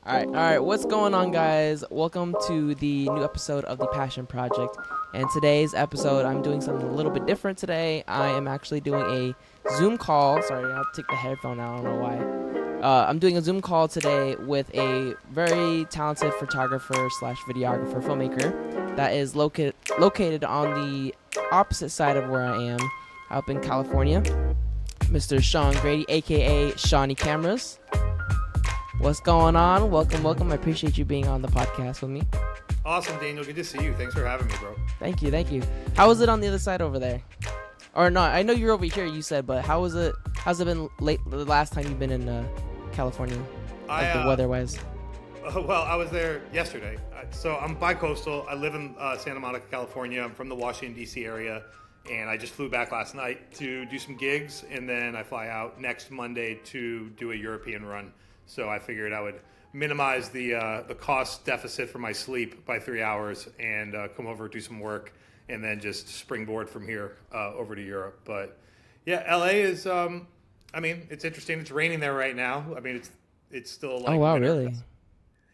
All right. What's going on, guys? Welcome to the new episode of the Passion Project. And today's episode, I'm doing something a little bit different today. I am actually doing a Zoom call. Sorry, I'll take the headphone out. I don't know why. I'm doing a Zoom call today with a very talented photographer slash videographer filmmaker that is located on the opposite side of where I am, up in California. Mr. Sean Grady, aka Shawnee Cameras. What's going on? Welcome, welcome. I appreciate you being on the podcast with me. Awesome, Daniel. Good to see you. Thanks for having me, bro. Thank you, thank you. How was it on the other side over there? Or no, I know you're over here, you said, but how was it? How's it been late the last time you've been in California, like the weather-wise? Well, I was there yesterday. So I'm bi-coastal. I live in Santa Monica, California. I'm from the Washington, D.C. area, and I just flew back last night to do some gigs, and then I fly out next Monday to do a European run. So I figured I would minimize the cost deficit for my sleep by 3 hours and come over, do some work, and then just springboard from here over to Europe. But yeah, LA is, it's interesting. It's raining there right now. I mean, it's still like Oh wow, winter. really?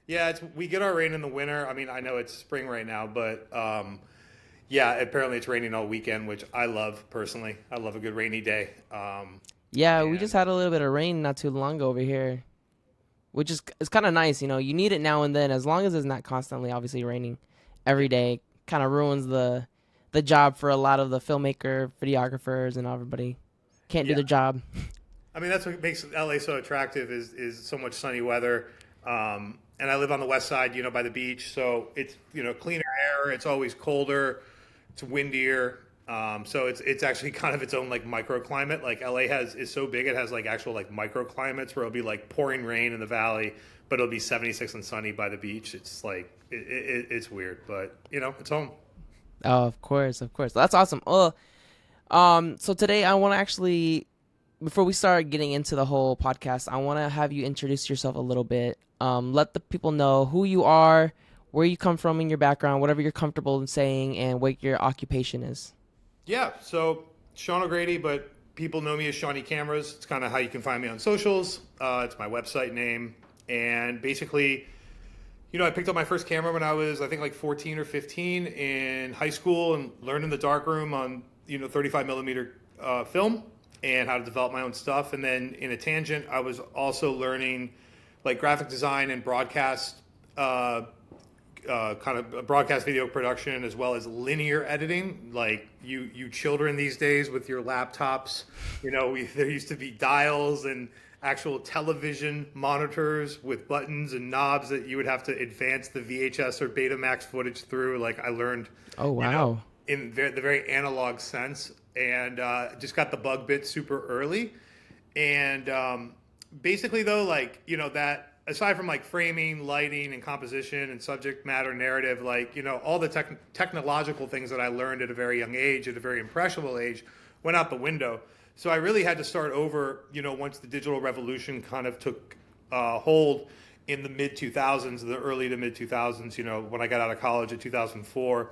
Yeah, we get our rain in the winter. I mean, I know it's spring right now, but yeah, apparently it's raining all weekend, which I love personally. I love a good rainy day. Yeah, we And just had a little bit of rain not too long ago over here, which is it's kind of nice. You know, you need it now and then, as long as it's not constantly, obviously raining every day. Kind of ruins the job for a lot of the filmmaker, videographers, and everybody. Can't do yeah, the job. I mean, that's what makes LA so attractive is so much sunny weather. And I live on the west side, by the beach, so it's cleaner air. It's always colder. It's windier. So it's actually kind of its own like microclimate. Like LA is so big, it has like actual like microclimates where it'll be like pouring rain in the valley, but it'll be 76 and sunny by the beach. It's like it's weird, but it's home. Oh, of course, of course. That's awesome. So today I want to actually, before we start getting into the whole podcast, I want to have you introduce yourself a little bit. Let the people know who you are, where you come from in your background, whatever you're comfortable in saying, and what your occupation is. Yeah, so Sean O'Grady, but people know me as Shawnee Cameras. It's kind of how you can find me on socials. It's my website name. And basically, I picked up my first camera when I was, I think, like 14 or 15 in high school and learned in the darkroom on, 35 millimeter film and how to develop my own stuff. And then in a tangent, I was also learning like graphic design and broadcast kind of broadcast video production as well as linear editing. Like you children these days with your laptops, there used to be dials and actual television monitors with buttons and knobs that you would have to advance the VHS or Betamax footage through. Like I learned, Oh wow. in the very analog sense, and just got the bug bit super early. And basically, though, like that aside from like framing, lighting, and composition and subject matter narrative, like all the technological things that I learned at a very young age, at a very impressionable age, went out the window. So I really had to start over, once the digital revolution kind of took hold in the mid 2000s, the early to mid 2000s, when I got out of college in 2004.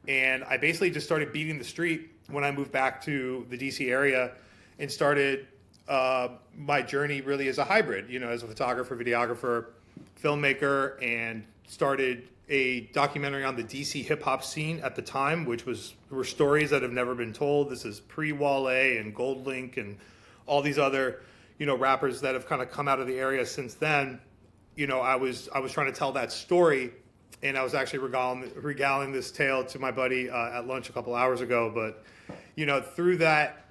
And I basically just started beating the street when I moved back to the DC area and started my journey really as a hybrid, as a photographer, videographer, filmmaker, and started a documentary on the DC hip hop scene at the time, which were stories that have never been told. This is pre-Wale and Gold Link and all these other, rappers that have kind of come out of the area since then. I was trying to tell that story, and I was actually regaling this tale to my buddy at lunch a couple hours ago. But through that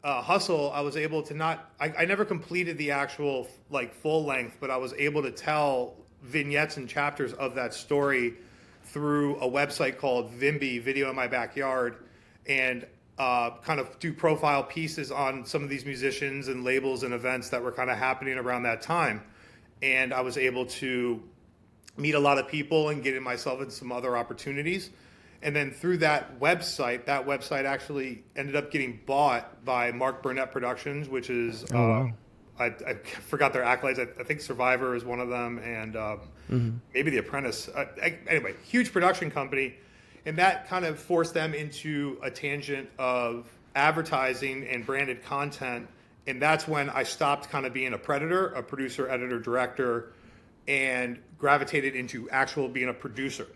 hustle, I was able to I never completed the actual like full length, but I was able to tell vignettes and chapters of that story through a website called Vimby, Video in My Backyard, and kind of do profile pieces on some of these musicians and labels and events that were kind of happening around that time. And I was able to meet a lot of people and get myself into some other opportunities. And then through that website actually ended up getting bought by Mark Burnett Productions, which is, Oh wow. I forgot their accolades. I think Survivor is one of them, and maybe The Apprentice. Anyway, huge production company. And that kind of forced them into a tangent of advertising and branded content. And that's when I stopped kind of being a predator, a producer, editor, director, and gravitated into actual being a producer.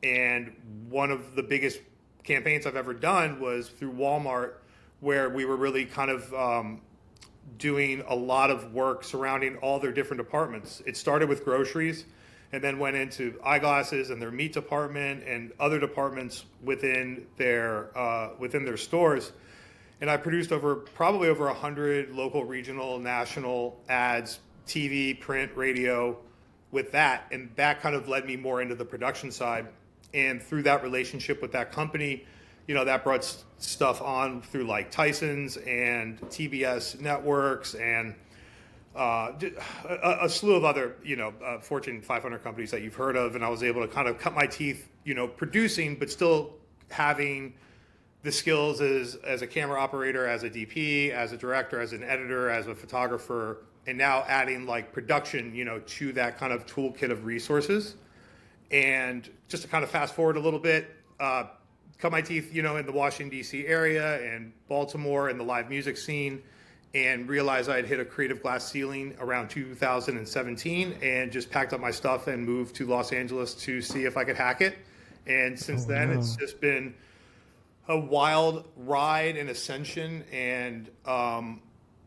And one of the biggest campaigns I've ever done was through Walmart, where we were really kind of doing a lot of work surrounding all their different departments. It started with groceries and then went into eyeglasses and their meat department and other departments within their stores. And I produced probably over 100 local, regional, national ads, TV, print, radio with that. And that kind of led me more into the production side. And through that relationship with that company, that brought stuff on through like Tyson's and TBS networks and a slew of other, Fortune 500 companies that you've heard of. And I was able to kind of cut my teeth, producing, but still having the skills as a camera operator, as a DP, as a director, as an editor, as a photographer, and now adding like production, to that kind of toolkit of resources. And just to kind of fast forward a little bit, cut my teeth, in the Washington, D.C. area and Baltimore and the live music scene, and realized I had hit a creative glass ceiling around 2017 and just packed up my stuff and moved to Los Angeles to see if I could hack it. And since then, it's just been a wild ride and ascension. And,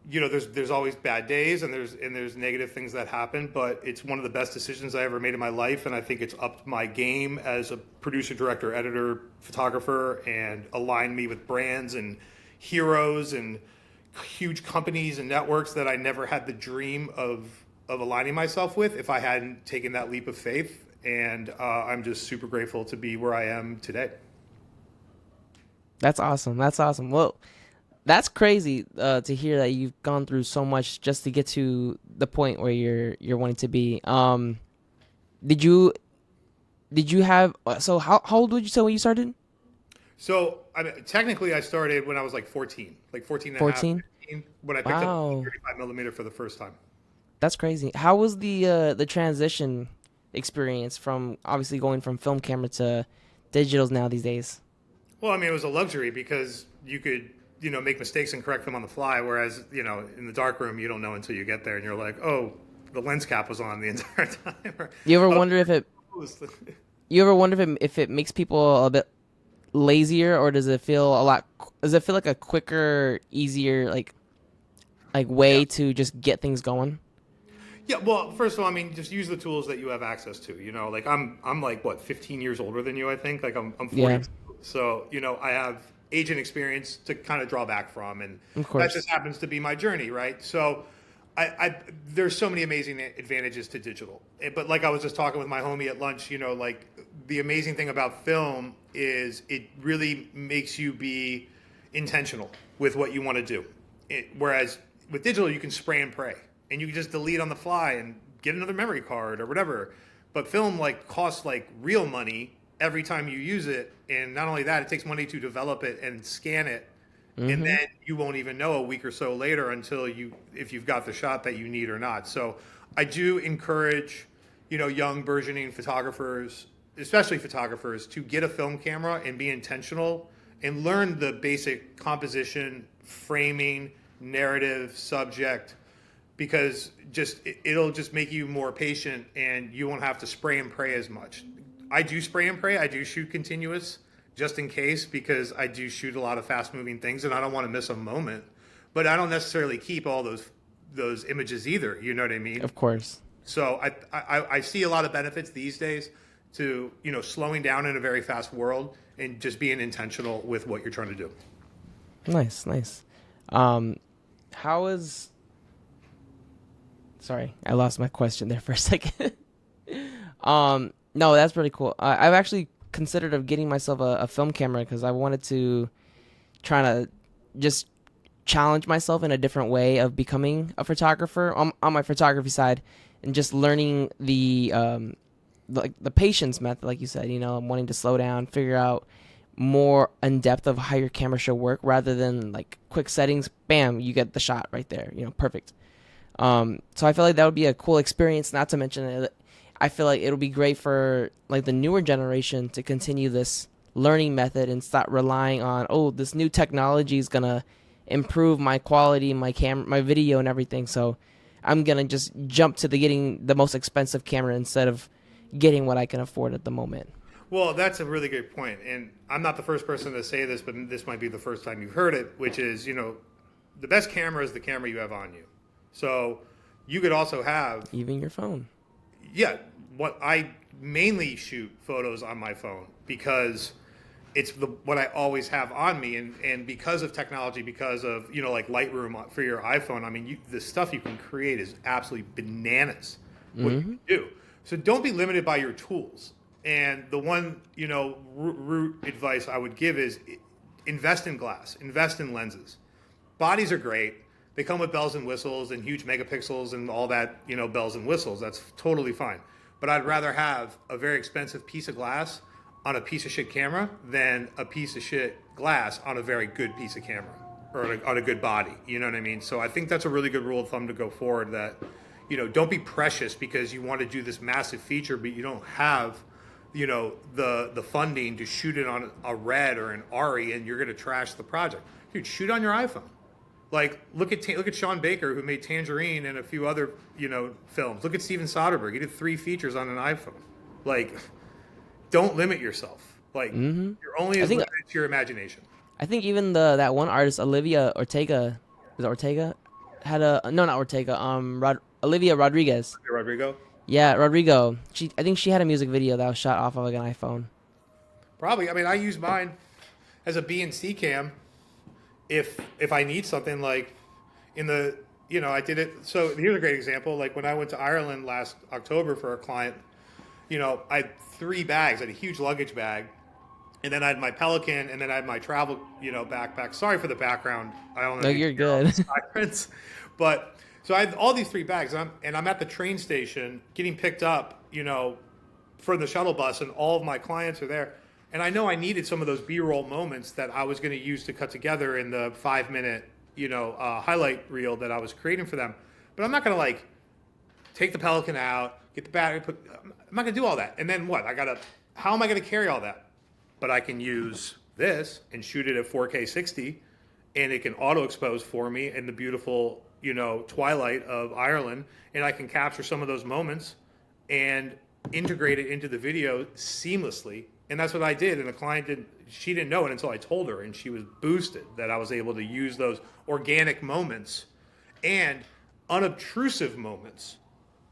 there's always bad days and there's negative things that happen, but it's one of the best decisions I ever made in my life. And I think it's upped my game as a producer, director, editor, photographer, and aligned me with brands and heroes and huge companies and networks that I never had the dream of aligning myself with if I hadn't taken that leap of faith. And I'm just super grateful to be where I am today. That's awesome. That's awesome. Well, that's crazy to hear that you've gone through so much just to get to the point where you're wanting to be. Did you have so how old would you say when you started? So I mean, technically, I started when I was like 14, like 14 and 14? a half, 15, when I picked up Wow. the 35 millimeter for the first time. That's crazy. How was the transition experience from obviously going from film camera to digitals now these days? Well, I mean, it was a luxury because you could, make mistakes and correct them on the fly. Whereas, in the dark room, you don't know until you get there and you're like, oh, the lens cap was on the entire time. Or, You ever oh, wonder if it you ever wonder if it makes people a bit lazier, or does it feel like a quicker, easier way yeah. to just get things going? Yeah, well, first of all, I mean, just use the tools that you have access to. Like I'm like what 15 years older than you, I think. Like I'm 40, Yeah, so I have agent experience to kind of draw back from, and of that course. just happens to be my journey, right? So, there's so many amazing advantages to digital. But like I was just talking with my homie at lunch, like the amazing thing about film is it really makes you be intentional with what you want to do. Whereas with digital, you can spray and pray, and you can just delete on the fly and get another memory card or whatever. But film costs real money every time you use it, and not only that, it takes money to develop it and scan it, and Mm-hmm. then you won't even know a week or so later until if you've got the shot that you need or not. So I do encourage young burgeoning photographers, especially photographers, to get a film camera and be intentional and learn the basic composition, framing, narrative, subject, because it'll just make you more patient and you won't have to spray and pray as much. I do spray and pray. I do shoot continuous just in case, because I do shoot a lot of fast moving things and I don't want to miss a moment. But I don't necessarily keep all those images either. You know what I mean? Of course. So I see a lot of benefits these days to slowing down in a very fast world and just being intentional with what you're trying to do. Nice, nice. How is Sorry, I lost my question there for a second. No, that's pretty cool. I've actually considered of getting myself a film camera because I wanted to try to just challenge myself in a different way of becoming a photographer on my photography side, and just learning the patience method, like you said. I'm wanting to slow down, figure out more in depth of how your camera should work, rather than like quick settings. Bam, you get the shot right there. Perfect. So I feel like that would be a cool experience. Not to mention that I feel like it'll be great for like the newer generation to continue this learning method and stop relying on, oh, this new technology is gonna improve my quality, my camera, my video, and everything. So I'm gonna just jump to the getting the most expensive camera instead of getting what I can afford at the moment. Well, that's a really good point, and I'm not the first person to say this, but this might be the first time you've heard it, which is, the best camera is the camera you have on you. So you could also have, Even your phone. yeah, what I mainly shoot photos on my phone because it's what I always have on me, and because of technology, because of like Lightroom for your iPhone. I mean, the stuff you can create is absolutely bananas. What you can do. So don't be limited by your tools. And the one root advice I would give is invest in glass, invest in lenses. Bodies are great. They come with bells and whistles and huge megapixels and all that, bells and whistles. That's totally fine. But I'd rather have a very expensive piece of glass on a piece of shit camera than a piece of shit glass on a very good piece of camera or on a good body. You know what I mean? So I think that's a really good rule of thumb to go forward, that, don't be precious because you want to do this massive feature, but you don't have, the funding to shoot it on a Red or an Ari, and you're going to trash the project. Dude, shoot on your iPhone. Like, look at Sean Baker, who made Tangerine and a few other, films. Look at Steven Soderbergh. He did 3 features on an iPhone. Like, don't limit yourself. Like, you're only as limited to your imagination. I think even that one artist, Olivia Ortega, is it Ortega? Had not Ortega. Olivia Rodriguez. Rodrigo? Yeah, Rodrigo. I think she had a music video that was shot off of like an iPhone. Probably. I mean, I use mine as a B and C cam. If I need something, like I did it. So here's a great example. Like when I went to Ireland last October for a client, I had 3 bags. I had a huge luggage bag, and then I had my Pelican, and then I had my travel, backpack. Sorry for the background. I don't know. No, you're good. But so I had all these 3 bags, and I'm at the train station getting picked up, for the shuttle bus, and all of my clients are there. And I know I needed some of those B-roll moments that I was going to use to cut together in the 5-minute, highlight reel that I was creating for them. But I'm not going to take the Pelican out, get the battery, I'm not going to do all that. And then what? How am I going to carry all that? But I can use this and shoot it at 4K 60, and it can auto expose for me in the beautiful, twilight of Ireland. And I can capture some of those moments and integrate it into the video seamlessly. And that's what I did. And the client she didn't know it until I told her, and she was boosted that I was able to use those organic moments and unobtrusive moments,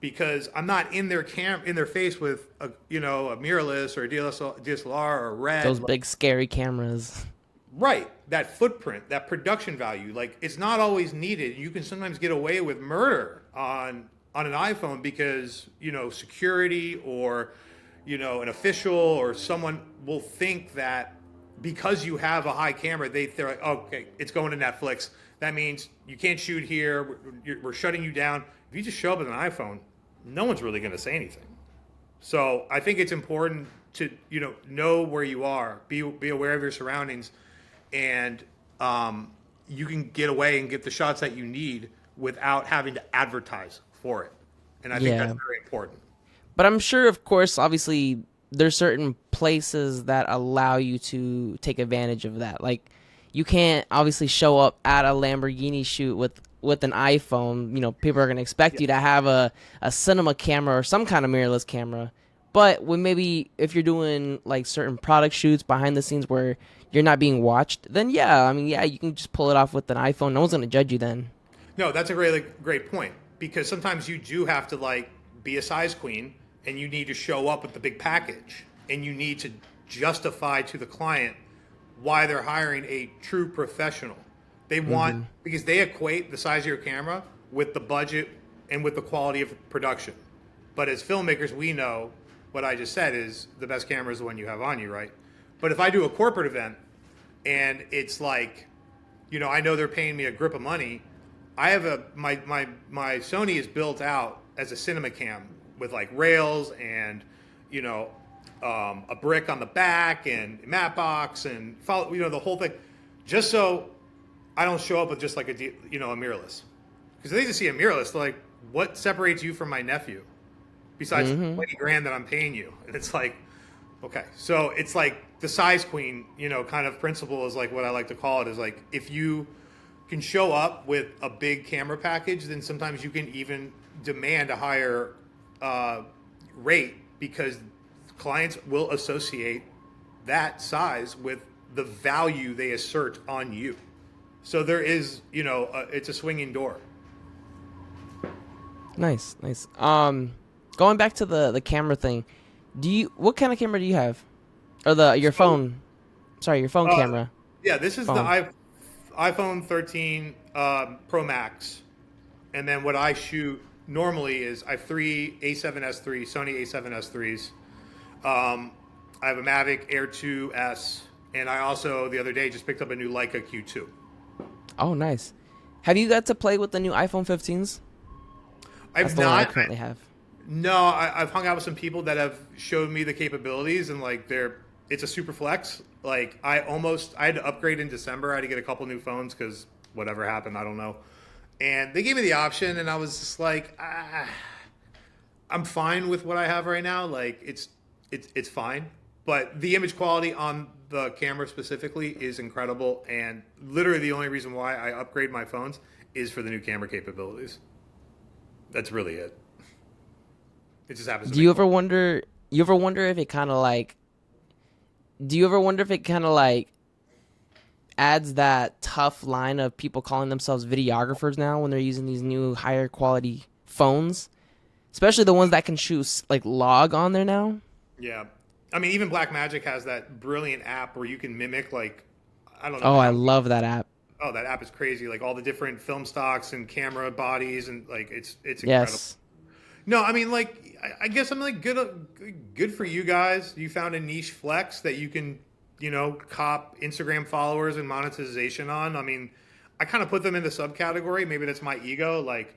because I'm not in their face with a mirrorless or a DSLR or a Red. Those big scary cameras. Right. That footprint, that production value, it's not always needed. You can sometimes get away with murder on an iPhone because, security or an official or someone will think that because you have a high camera, they're like, oh, okay, it's going to Netflix. That means you can't shoot here. We're shutting you down. If you just show up with an iPhone, no one's really going to say anything. So I think it's important to, know where you are, be aware of your surroundings, and you can get away and get the shots that you need without having to advertise for it. And I think that's very important. But I'm sure, of course, obviously, there's certain places that allow you to take advantage of that. Like, you can't obviously show up at a Lamborghini shoot with an iPhone. People are going to expect you to have a cinema camera or some kind of mirrorless camera. But when maybe if you're doing like certain product shoots behind the scenes where you're not being watched, then you can just pull it off with an iPhone. No one's going to judge you then. No, that's a great point, because sometimes you do have to be a size queen, and you need to show up with the big package, and you need to justify to the client why they're hiring a true professional. They want, because they equate the size of your camera with the budget and with the quality of production. But as filmmakers, we know what I just said is the best camera is the one you have on you, right? But if I do a corporate event and it's I know they're paying me a grip of money, I have my Sony is built out as a cinema cam with rails and a brick on the back and matte box and the whole thing, just so I don't show up with just a mirrorless. Because they just see a mirrorless, they're like, what separates you from my nephew besides $20,000 that I'm paying you? And it's okay, so it's the size queen kind of principle is what I like to call it, is if you can show up with a big camera package, then sometimes you can even demand a higher uh, rate because clients will associate that size with the value they assert on you. So there is, it's a swinging door. Nice, nice. Going back to the camera thing, what kind of camera do you have? Or your So, phone? Sorry, your phone uh, camera. yeah, this is the Phone. iPhone 13 Pro Max, and then what I shoot normally is I have three A7S3 Sony A7S3s. I have a Mavic Air 2S, and I also the other day just picked up a new Leica Q2. Oh, nice. Have you got to play with the new iPhone 15s? That's I've the one I not. currently have. No, I've hung out with some people that have showed me the capabilities, and like it's a super flex. Like I had to upgrade in December. I had to get a couple new phones because whatever happened, I don't know. And they gave me the option, and I was just like, I'm fine with what I have right now. Like it's fine, but the image quality on the camera specifically is incredible, and literally the only reason why I upgrade my phones is for the new camera capabilities. That's really it. It just happens to Do make you more. ever wonder? You ever wonder if it kind of like? Do you ever wonder if it kind of like adds that tough line of people calling themselves videographers now when they're using these new higher quality phones, especially the ones that can shoot like log on there now? Yeah. I mean, even Blackmagic has that brilliant app where you can mimic, like, I don't know Oh, I how. love that app. Oh, that app is crazy. Like all the different film stocks and camera bodies, and like it's incredible. Yes. No, I mean, like, I guess I'm like good for you guys. You found a niche flex that you can, cop Instagram followers and monetization on. I mean, I kind of put them in the subcategory. Maybe that's my ego. Like,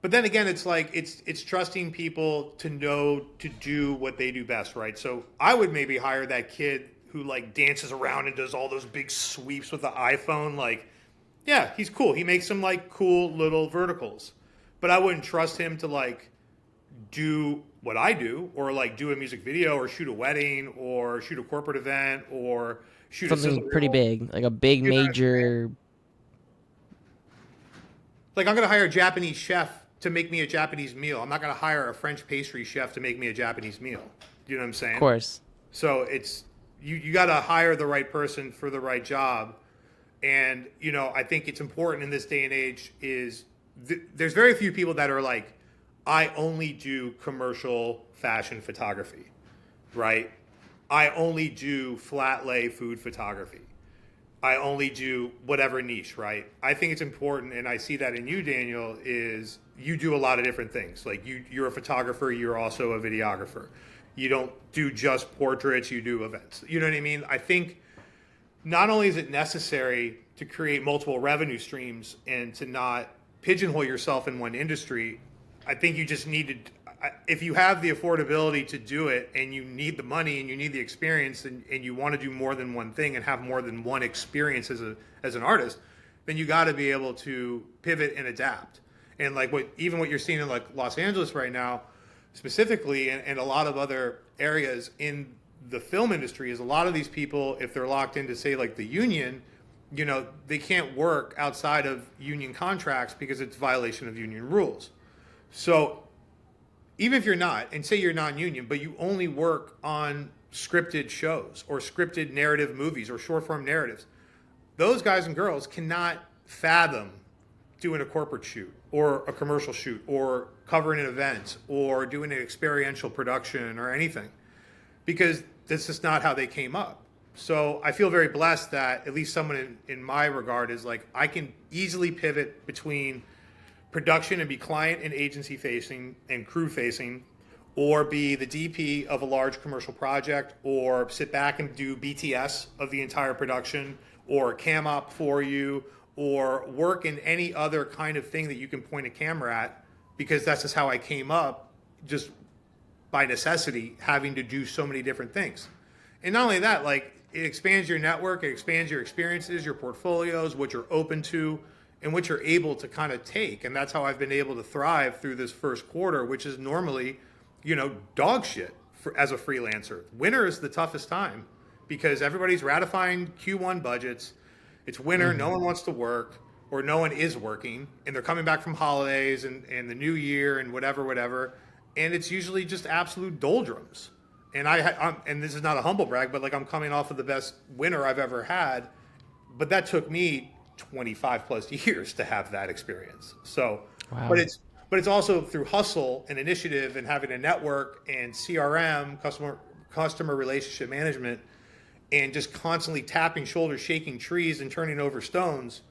but then again, it's like it's trusting people to know to do what they do best, right? So I would maybe hire that kid who like dances around and does all those big sweeps with the iPhone. Like, yeah, he's cool. He makes some like cool little verticals, but I wouldn't trust him to like do what I do or like do a music video or shoot a wedding or shoot a corporate event or shoot a sizzle Something pretty reel. big, like a big You know what I'm saying? major. Like I'm going to hire a Japanese chef to make me a Japanese meal. I'm not going to hire a French pastry chef to make me a Japanese meal. You know what I'm Of saying? course. So it's you got to hire the right person for the right job. And I think it's important in this day and age is there's very few people that are like I only do commercial fashion photography, right? I only do flat lay food photography. I only do whatever niche, right? I think it's important, and I see that in you, Daniel, is you do a lot of different things. Like you're a photographer, you're also a videographer. You don't do just portraits, you do events. You know what I mean? I think not only is it necessary to create multiple revenue streams and to not pigeonhole yourself in one industry, I think you just need to, if you have the affordability to do it and you need the money and you need the experience and you want to do more than one thing and have more than one experience as an artist, then you got to be able to pivot and adapt. And like what you're seeing in like Los Angeles right now, specifically, and a lot of other areas in the film industry is a lot of these people, if they're locked into say like the union, they can't work outside of union contracts because it's violation of union rules. So even if you're not, and say you're non-union, but you only work on scripted shows or scripted narrative movies or short form narratives, those guys and girls cannot fathom doing a corporate shoot or a commercial shoot or covering an event or doing an experiential production or anything because that's just not how they came up. So I feel very blessed that at least someone in my regard is like, I can easily pivot between production and be client and agency facing and crew facing, or be the DP of a large commercial project, or sit back and do BTS of the entire production, or cam op for you, or work in any other kind of thing that you can point a camera at, because that's just how I came up, just by necessity, having to do so many different things. And not only that, like it expands your network, it expands your experiences, your portfolios, what you're open to, and what you're able to kind of take. And that's how I've been able to thrive through this first quarter, which is normally, dog shit as a freelancer. Winter is the toughest time because everybody's ratifying Q1 budgets. It's winter, no one wants to work. or no one is working, and they're coming back from holidays and the new year and whatever, and it's usually just absolute doldrums. And and this is not a humble brag, but like I'm coming off of the best winter I've ever had, but that took me 25 plus years to have that experience. So, Wow. but it's also through hustle and initiative and having a network and CRM, customer relationship management, and just constantly tapping shoulders, shaking trees, and turning over stones.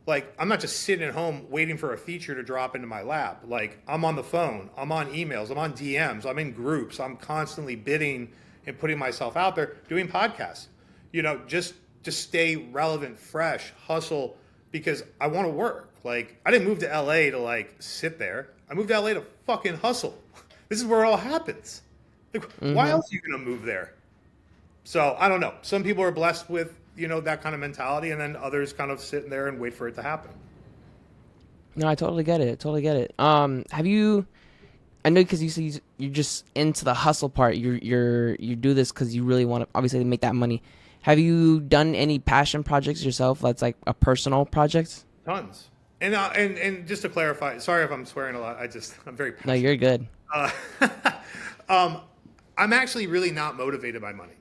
Like, I'm not just sitting at home waiting for a feature to drop into my lap. Like, I'm on the phone, I'm on emails, I'm on DMs, I'm in groups, I'm constantly bidding and putting myself out there, doing podcasts. Just to stay relevant, fresh, hustle, because I want to work. Like, I didn't move to LA to like sit there. I moved to LA to fucking hustle. This is where it all happens. Like, why else are you gonna move there? So I don't know. Some people are blessed with that kind of mentality, and then others kind of sit in there and wait for it to happen. No, I totally get it. Totally get it. Have you? I know because you see you're just into the hustle part. You do this because you really want to obviously make that money. Have you done any passion projects yourself? That's like a personal project. Tons. And just to clarify, sorry if I'm swearing a lot. I'm very No, passionate. you're good. Uh, I'm actually really not motivated by money,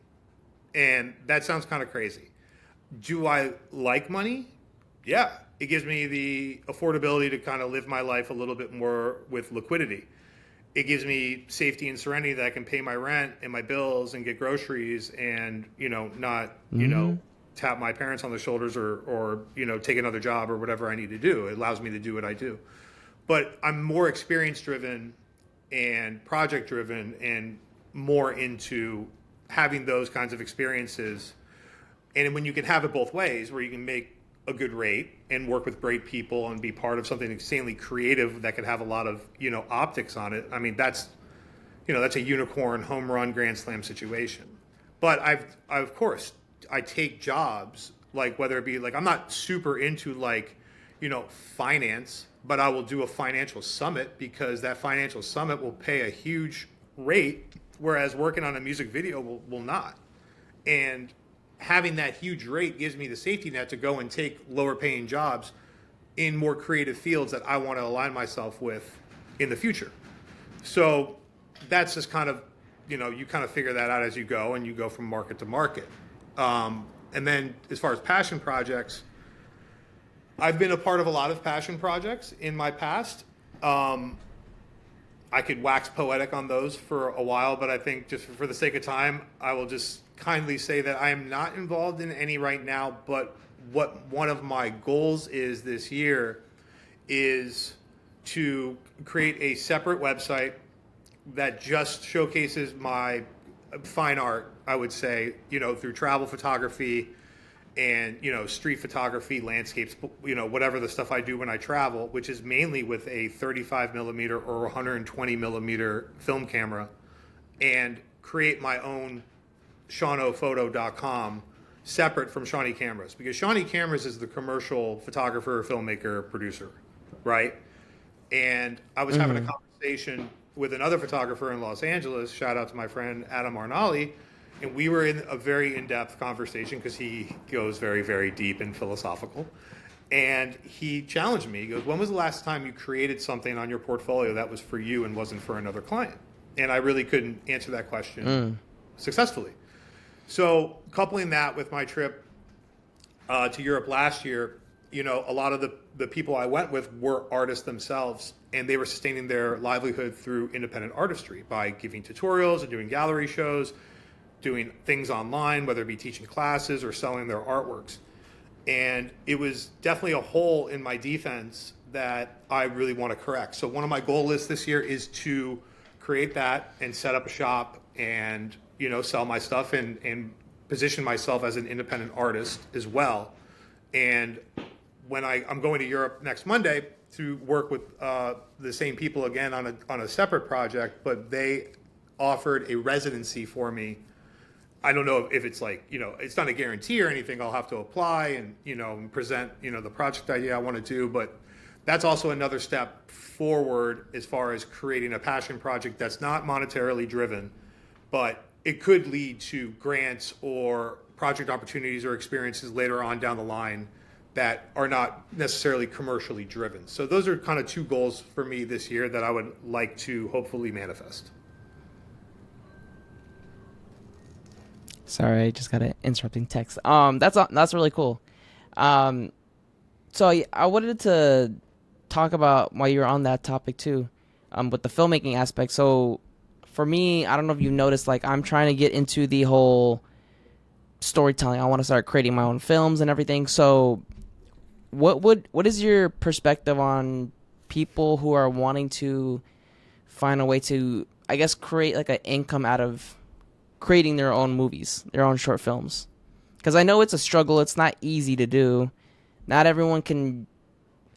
and that sounds kind of crazy. Do I like money? Yeah, it gives me the affordability to kind of live my life a little bit more with liquidity. It gives me safety and serenity that I can pay my rent and my bills and get groceries and not tap my parents on the shoulders or take another job or whatever I need to do. It allows me to do what I do. But I'm more experience driven and project driven and more into having those kinds of experiences. And when you can have it both ways, where you can make a good rate and work with great people and be part of something insanely creative that could have a lot of optics on it. I mean, that's a unicorn home run grand slam situation. But of course I take jobs, like whether it be like, I'm not super into like finance, but I will do a financial summit because that financial summit will pay a huge rate, whereas working on a music video will not. And having that huge rate gives me the safety net to go and take lower paying jobs in more creative fields that I want to align myself with in the future. So that's just kind of, you kind of figure that out as you go, and you go from market to market. And then as far as passion projects, I've been a part of a lot of passion projects in my past. I could wax poetic on those for a while, but I think just for the sake of time, I will just kindly say that I am not involved in any right now, but what one of my goals is this year is to create a separate website that just showcases my fine art, I would say, through travel photography and, street photography, landscapes, whatever the stuff I do when I travel, which is mainly with a 35 millimeter or 120 millimeter film camera, and create my own SeanOPhoto.com separate from Shawnee Cameras, because Shawnee Cameras is the commercial photographer, filmmaker, producer, right? And I was having a conversation with another photographer in Los Angeles, shout out to my friend Adam Arnali, and we were in a very in-depth conversation because he goes very, very deep and philosophical. And he challenged me. He goes, when was the last time you created something on your portfolio that was for you and wasn't for another client? And I really couldn't answer that question successfully. So coupling that with my trip to Europe last year, a lot of the people I went with were artists themselves, and they were sustaining their livelihood through independent artistry by giving tutorials and doing gallery shows, doing things online, whether it be teaching classes or selling their artworks. And it was definitely a hole in my defense that I really want to correct. So one of my goal lists this year is to create that and set up a shop and sell my stuff and position myself as an independent artist as well. And when I'm going to Europe next Monday to work with the same people again on a separate project, but they offered a residency for me. I don't know if it's like, it's not a guarantee or anything. I'll have to apply and present, the project idea I want to do. But that's also another step forward as far as creating a passion project that's not monetarily driven, but it could lead to grants or project opportunities or experiences later on down the line that are not necessarily commercially driven. So those are kind of two goals for me this year that I would like to hopefully manifest. Sorry, I just got an interrupting text. That's really cool. Um, so I wanted to talk about while you're on that topic too, with the filmmaking aspect. So for me, I don't know if you noticed, like I'm trying to get into the whole storytelling. I want to start creating my own films and everything. So what is your perspective on people who are wanting to find a way to, I guess, create like an income out of creating their own movies, their own short films? Because I know it's a struggle. It's not easy to do. Not everyone can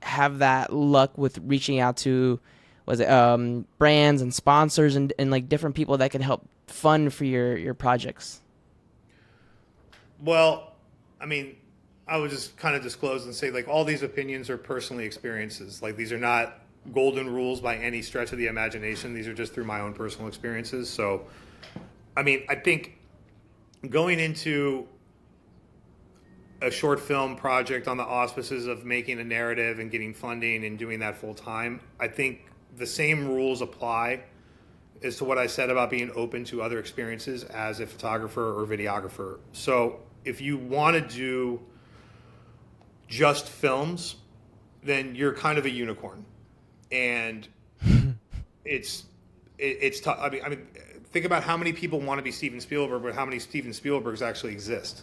have that luck with reaching out to, was it brands and sponsors and like different people that can help fund for your projects. Well, I mean, I would just kind of disclose and say like all these opinions are personally experiences. Like these are not golden rules by any stretch of the imagination. These are just through my own personal experiences. So, I mean, I think going into a short film project on the auspices of making a narrative and getting funding and doing that full time, I think the same rules apply as to what I said about being open to other experiences as a photographer or videographer. So if you want to do just films, then you're kind of a unicorn, and it's tough. I mean, think about how many people want to be Steven Spielberg, but how many Steven Spielbergs actually exist,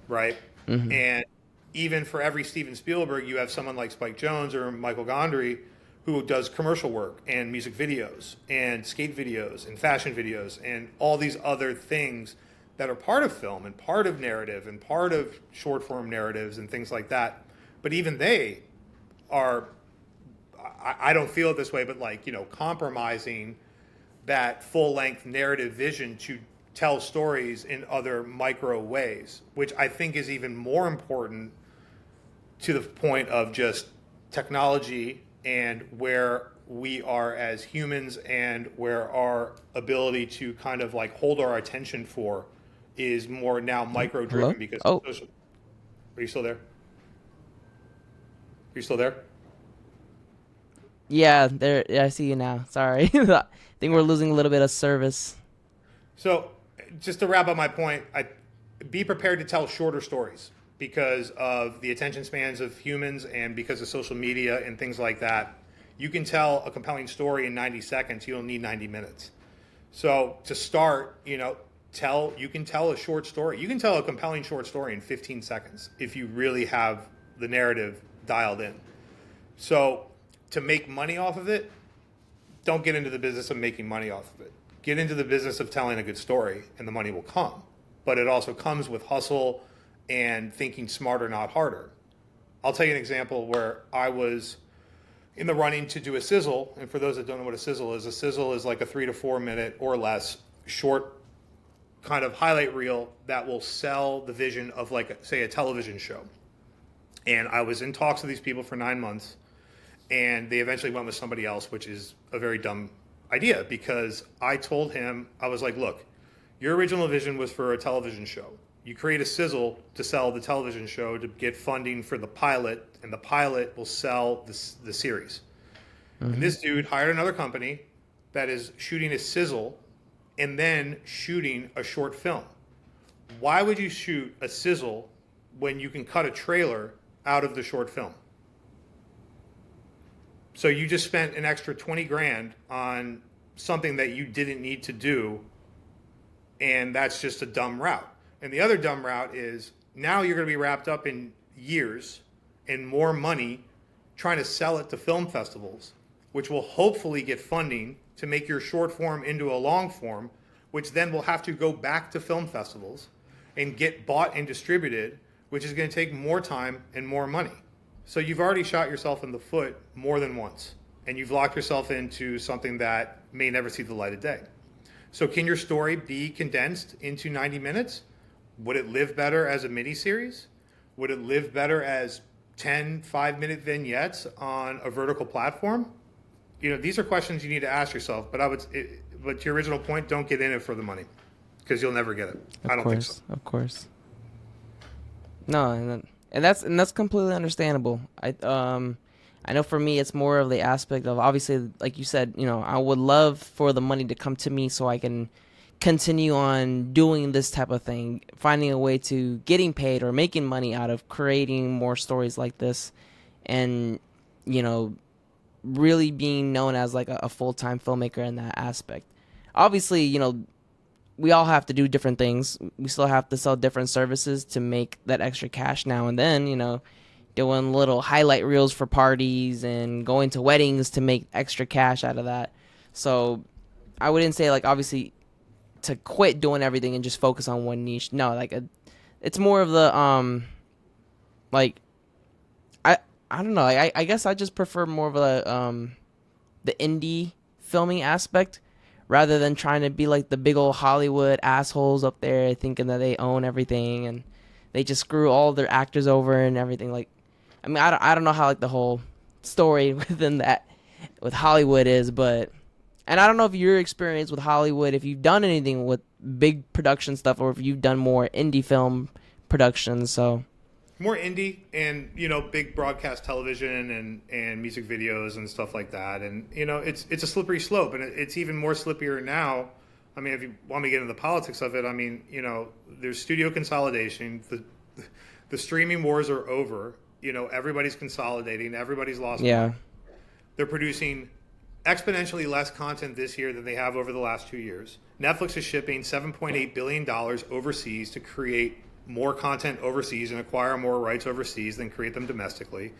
right? Mm-hmm. And even for every Steven Spielberg, you have someone like Spike Jonze or Michael Gondry who does commercial work and music videos and skate videos and fashion videos and all these other things that are part of film and part of narrative and part of short form narratives and things like that. But even they are, I don't feel it this way, but like, compromising that full length narrative vision to tell stories in other micro ways, which I think is even more important to the point of just technology and where we are as humans and where our ability to kind of like hold our attention for is more now micro driven. Hello? Because Oh, social, are you still there? Are you still there? yeah, there. Yeah, I see you now. Sorry, I think we're losing a little bit of service. So just to wrap up my point, be prepared to tell shorter stories because of the attention spans of humans and because of social media and things like that. You can tell a compelling story in 90 seconds. You don't need 90 minutes. So to start, you can tell a short story. You can tell a compelling short story in 15 seconds if you really have the narrative dialed in. So to make money off of it, don't get into the business of making money off of it. Get into the business of telling a good story and the money will come. But it also comes with hustle and thinking smarter, not harder. I'll tell you an example where I was in the running to do a sizzle. And for those that don't know what a sizzle is like a 3 to 4 minute or less short kind of highlight reel that will sell the vision of like, say, a television show. And I was in talks with these people for 9 months, and they eventually went with somebody else, which is a very dumb idea because I told him, I was like, look, your original vision was for a television show. You create a sizzle to sell the television show to get funding for the pilot, and the pilot will sell the series. Mm-hmm. And this dude hired another company that is shooting a sizzle and then shooting a short film. Why would you shoot a sizzle when you can cut a trailer out of the short film? So you just spent an extra 20 grand on something that you didn't need to do, and that's just a dumb route. And the other dumb route is now you're going to be wrapped up in years and more money trying to sell it to film festivals, which will hopefully get funding to make your short form into a long form, which then will have to go back to film festivals and get bought and distributed, which is going to take more time and more money. So you've already shot yourself in the foot more than once, and you've locked yourself into something that may never see the light of day. So can your story be condensed into 90 minutes? Would it live better as a miniseries? Would it live better as 10 5-minute vignettes on a vertical platform? These are questions you need to ask yourself. But but to your original point, don't get in it for the money because you'll never get it. I don't think so. Of course. No, and that's completely understandable. I know for me it's more of the aspect of, obviously, like you said, I would love for the money to come to me so I can continue on doing this type of thing, finding a way to getting paid or making money out of creating more stories like this, and you know really being known as like a full-time filmmaker in that aspect. Obviously, we all have to do different things. We still have to sell different services to make that extra cash now and then, doing little highlight reels for parties and going to weddings to make extra cash out of that. So I wouldn't say, like, obviously to quit doing everything and just focus on one niche. No, like it's more of the like I I don't know. I guess I just prefer more of a the indie filming aspect rather than trying to be like the big old Hollywood assholes up there thinking that they own everything and they just screw all their actors over and everything. Like, I mean, I don't know how like the whole story within that with Hollywood is, but and I don't know if your experience with Hollywood, if you've done anything with big production stuff or if you've done more indie film productions. So More indie and big broadcast television and music videos and stuff like that. And it's a slippery slope, and it's even more slippier now. I mean, if you want me to get into the politics of it, I mean, there's studio consolidation. The streaming wars are over. Everybody's consolidating. Everybody's lost yeah, money. They're producing exponentially less content this year than they have over the last 2 years. Netflix is shipping $7.8 billion overseas to create more content overseas and acquire more rights overseas than create them domestically.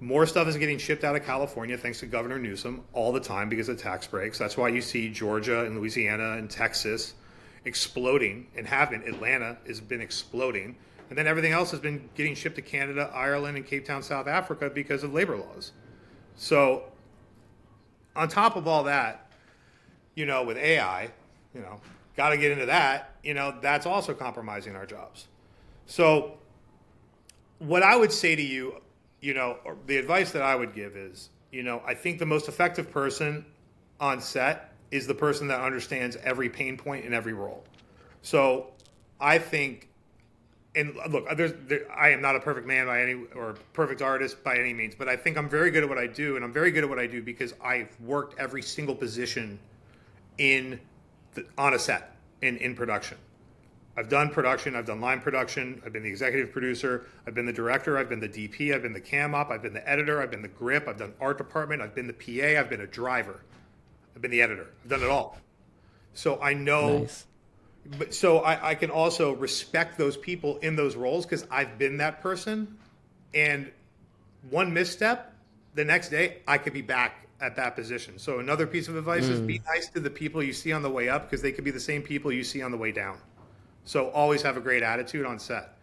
More stuff is getting shipped out of California thanks to Governor Newsom all the time because of tax breaks. That's why you see Georgia and Louisiana and Texas exploding, and Atlanta has been exploding. And then everything else has been getting shipped to Canada, Ireland, and Cape Town, South Africa because of labor laws. So on top of all that, with AI, got to get into that, that's also compromising our jobs. So what I would say to you, or the advice that I would give is, I think the most effective person on set is the person that understands every pain point in every role. So I think, and look, I am not a perfect man by any, or perfect artist by any means, but I think I'm very good at what I do, and I'm very good at what I do because I've worked every single position on a set in production. I've done production, I've done line production, I've been the executive producer, I've been the director, I've been the DP, I've been the cam op, I've been the editor, I've been the grip, I've done art department, I've been the PA, I've been a driver, I've been the editor. I've done it all. So I know, nice. but so I can also respect those people in those roles because I've been that person. And one misstep, the next day I could be back at that position. So another piece of advice is be nice to the people you see on the way up because they could be the same people you see on the way down. So always have a great attitude on set.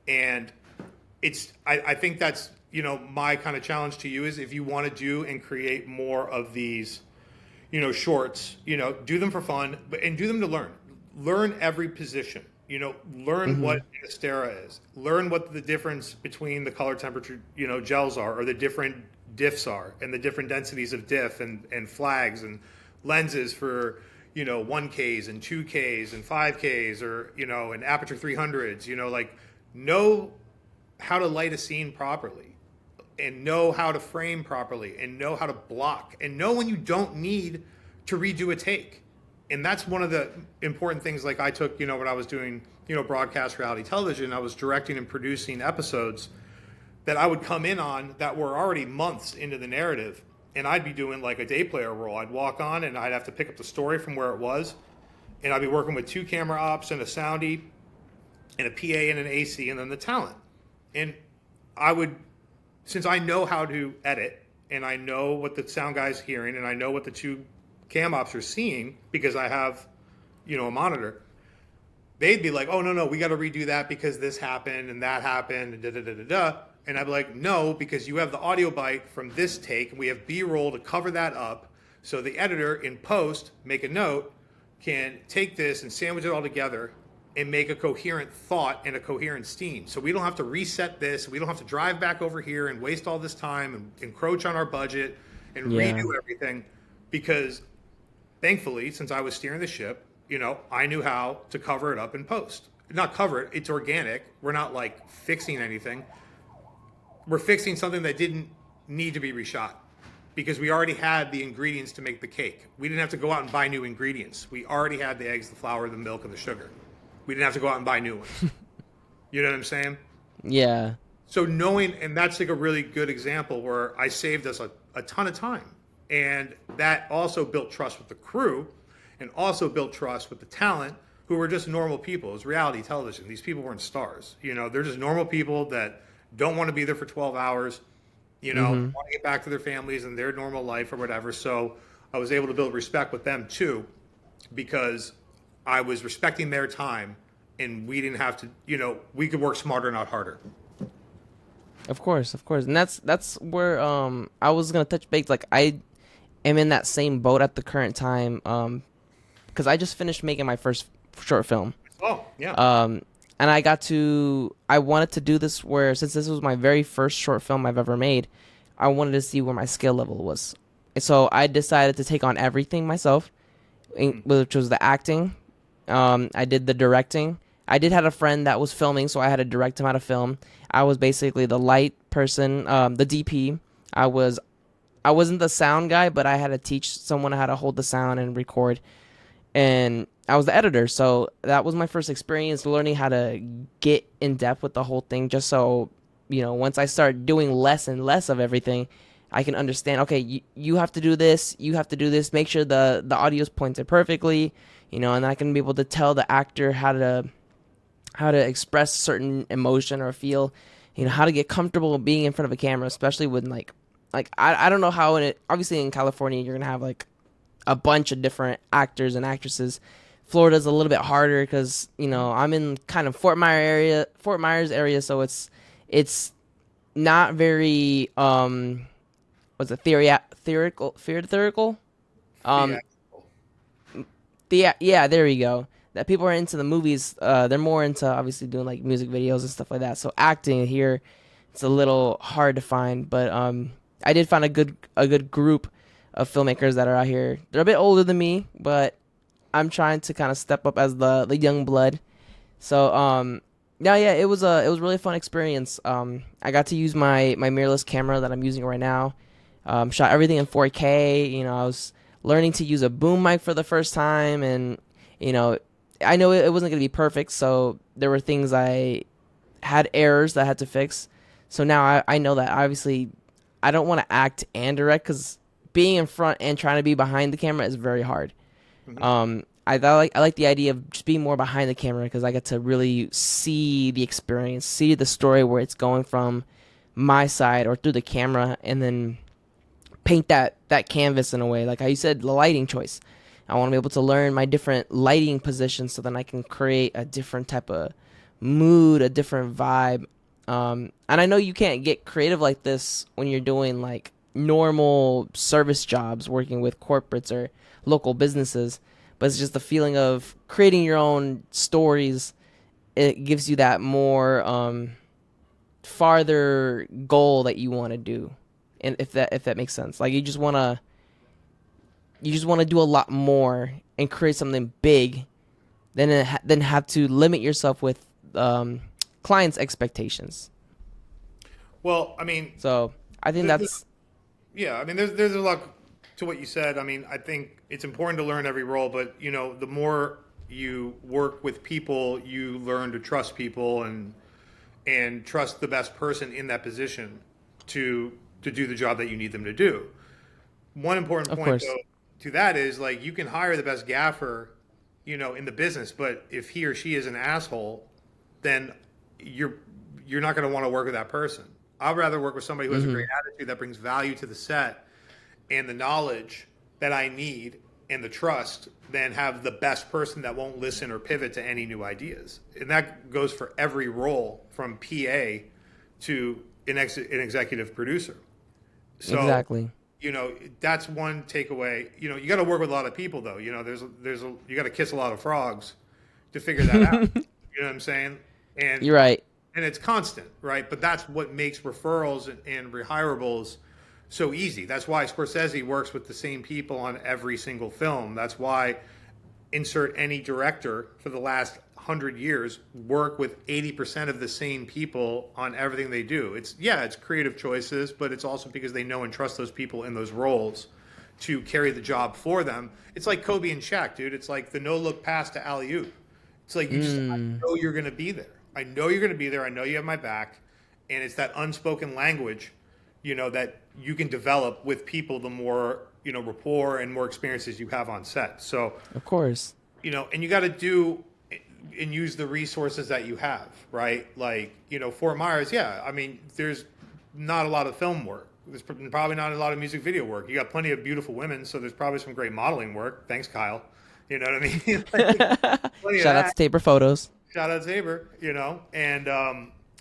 And I think that's, my kind of challenge to you is if you want to do and create more of these, shorts, do them for fun, and do them to learn. Learn every position, learn what Astera is. Learn what the difference between the color temperature, gels are, or the different diffs are, and the different densities of diff and flags and lenses for, 1Ks and 2Ks and 5Ks, or, and aperture 300s, know how to light a scene properly, and know how to frame properly, and know how to block, and know when you don't need to redo a take. And that's one of the important things. Like I took, when I was doing, broadcast reality television, I was directing and producing episodes that I would come in on that were already months into the narrative. And I'd be doing like a day player role. I'd walk on and I'd have to pick up the story from where it was. And I'd be working with 2 camera ops and a soundy and a PA and an AC and then the talent. And I would, since I know how to edit and I know what the sound guy's hearing and I know what the 2 cam ops are seeing because I have, a monitor, they'd be like, oh, no, we got to redo that because this happened and that happened and da-da-da-da-da. And I'd be like, no, because you have the audio bite from this take and we have B-roll to cover that up. So the editor in post, make a note, can take this and sandwich it all together and make a coherent thought and a coherent scene. So we don't have to reset this. We don't have to drive back over here and waste all this time and encroach on our budget and redo everything. Because thankfully, since I was steering the ship, I knew how to cover it up in post. Not cover it, it's organic. We're not like fixing anything. we're fixing something that didn't need to be reshot because we already had the ingredients to make the cake. We didn't have to go out and buy new ingredients. We already had the eggs, the flour, the milk, and the sugar. We didn't have to go out and buy new ones. You know what I'm saying? Yeah. So knowing, and that's like a really good example where I saved us a ton of time. And that also built trust with the crew and also built trust with the talent who were just normal people. It was reality television. These people weren't stars. You know, they're just normal people that don't want to be there for 12 hours, you know, Mm-hmm. want to get back to their families and their normal life or whatever. So I was able to build respect with them too because I was respecting their time and we didn't have to, you know, we could work smarter, not harder. Of course, and that's where I was gonna touch base. Like I am in that same boat at the current time because I just finished making my first short film. Oh, yeah. And I wanted to do this where since this was my very first short film I've ever made, I wanted to see where my skill level was. And so I decided to take on everything myself, which was the acting. I did the directing. I did have a friend that was filming, so I had to direct him how to film. I was basically the light person, the DP. I wasn't the sound guy, but I had to teach someone how to hold the sound and record. And I was the editor, so that was my first experience learning how to get in depth with the whole thing. Just so once I start doing less and less of everything, I can understand. Okay, you have to do this. You have to do this. Make sure the audio is pointed perfectly. And I can be able to tell the actor how to express certain emotion or feel. How to get comfortable being in front of a camera, especially when I don't know how obviously in California you're gonna have like a bunch of different actors and actresses. Florida's a little bit harder because I'm in kind of Fort Myers area, so it's not very what's it theoretical um Theatrical. yeah, there we go. That people are into the movies, they're more into obviously doing like music videos and stuff like that. So acting here, it's a little hard to find, but I did find a good group of filmmakers that are out here. They're a bit older than me, but I'm trying to kind of step up as the young blood. So yeah, it was really a fun experience. I got to use my mirrorless camera that I'm using right now. Shot everything in 4K. I was learning to use a boom mic for the first time, and I know it wasn't going to be perfect, so there were things I had errors that I had to fix. So now I know that obviously I don't want to act and direct because being in front and trying to be behind the camera is very hard. I like the idea of just being more behind the camera because I get to really see the experience, see the story where it's going from my side or through the camera, and then paint that canvas in a way. Like how you said, the lighting choice. I want to be able to learn my different lighting positions so then I can create a different type of mood, a different vibe. And I know you can't get creative like this when you're doing like normal service jobs, working with corporates or local businesses, but it's just the feeling of creating your own stories. It gives you that more farther goal that you want to do, and if that makes sense. Like you just want to do a lot more and create something big, than have to limit yourself with clients' expectations. Well, I mean, So I think there's, that's yeah, I mean, there's a lot to what you said. I mean, I think it's important to learn every role, but the more you work with people, you learn to trust people and trust the best person in that position to do the job that you need them to do. One important of point course. though to that is like you can hire the best gaffer, in the business, but if he or she is an asshole, then you're not going to want to work with that person. I'd rather work with somebody who has a great attitude that brings value to the set and the knowledge that I need and the trust than have the best person that won't listen or pivot to any new ideas. And that goes for every role from PA to an executive producer. So, Exactly. that's one takeaway. You got to work with a lot of people though. You got to kiss a lot of frogs to figure that out. You know what I'm saying? And You're right. and it's constant, right? But that's what makes referrals and rehirables so easy. That's why Scorsese works with the same people on every single film. That's why insert any director for the last 100 years work with 80% of the same people on everything they do. It's creative choices, but it's also because they know and trust those people in those roles to carry the job for them. It's like Kobe and Shaq, dude. It's like the no look pass to alley oop. It's like I Mm. know you're going to be there. I know you're going to be there. I know you have my back. And it's that unspoken language, that you can develop with people the more, rapport and more experiences you have on set. So, Of course. and you got to do and use the resources that you have, right? Like, Fort Myers, yeah. I mean, there's not a lot of film work. There's probably not a lot of music video work. You got plenty of beautiful women, so there's probably some great modeling work. Thanks, Kyle. You know what I mean? Like, plenty of Shout out to that. Taper Photos. Shout out Saber,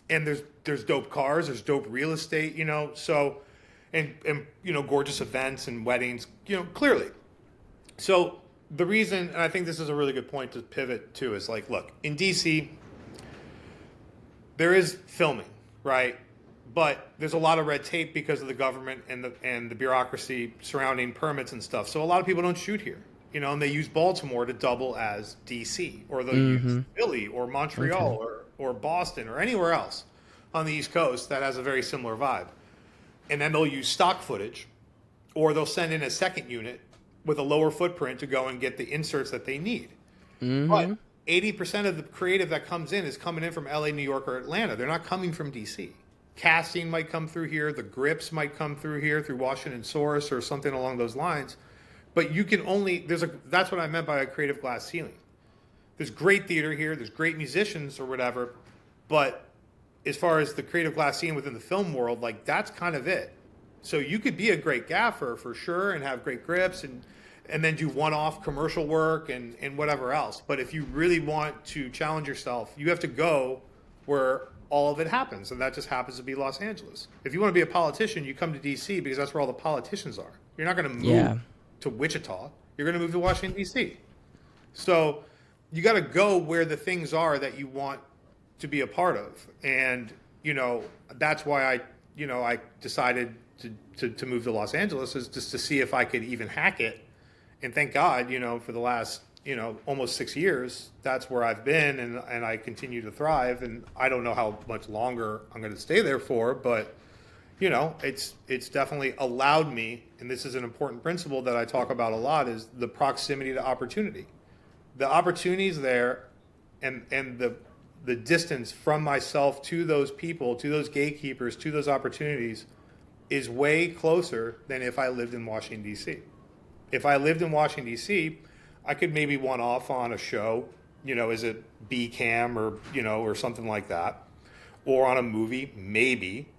and there's dope cars, there's dope real estate, so and gorgeous events and weddings, clearly. So the reason, and I think this is a really good point to pivot to, is like, look, in DC, there is filming, right? But there's a lot of red tape because of the government and the bureaucracy surrounding permits and stuff. So a lot of people don't shoot here, and they use Baltimore to double as DC, or they'll use Philly or Montreal or Boston or anywhere else on the East Coast that has a very similar vibe. And then they'll use stock footage, or they'll send in a second unit with a lower footprint to go and get the inserts that they need. But 80% of the creative that comes in is coming in from LA, New York, or Atlanta. They're not coming from DC. Casting might come through here. The grips might come through here through Washington Source or something along those lines. But you can only, that's what I meant by a creative glass ceiling. There's great theater here. There's great musicians or whatever. But as far as the creative glass ceiling within the film world, like, that's kind of it. So you could be a great gaffer for sure and have great grips and then do one-off commercial work and whatever else. But if you really want to challenge yourself, you have to go where all of it happens, and that just happens to be Los Angeles. If you want to be a politician, you come to D.C. because that's where all the politicians are. You're not going to move to Wichita. You're going to move to Washington, D.C. So you got to go where the things are that you want to be a part of. And, that's why I decided to move to Los Angeles, is just to see if I could even hack it. And thank God, for the last, almost 6 years, that's where I've been, and I continue to thrive. And I don't know how much longer I'm going to stay there for, but, it's definitely allowed me, and this is an important principle that I talk about a lot, is the proximity to opportunity. The opportunities there and the distance from myself to those people, to those gatekeepers, to those opportunities is way closer than if I lived in Washington, D.C. If I lived in Washington, D.C., I could maybe one off on a show, is it B cam or, or something like that, or on a movie, maybe.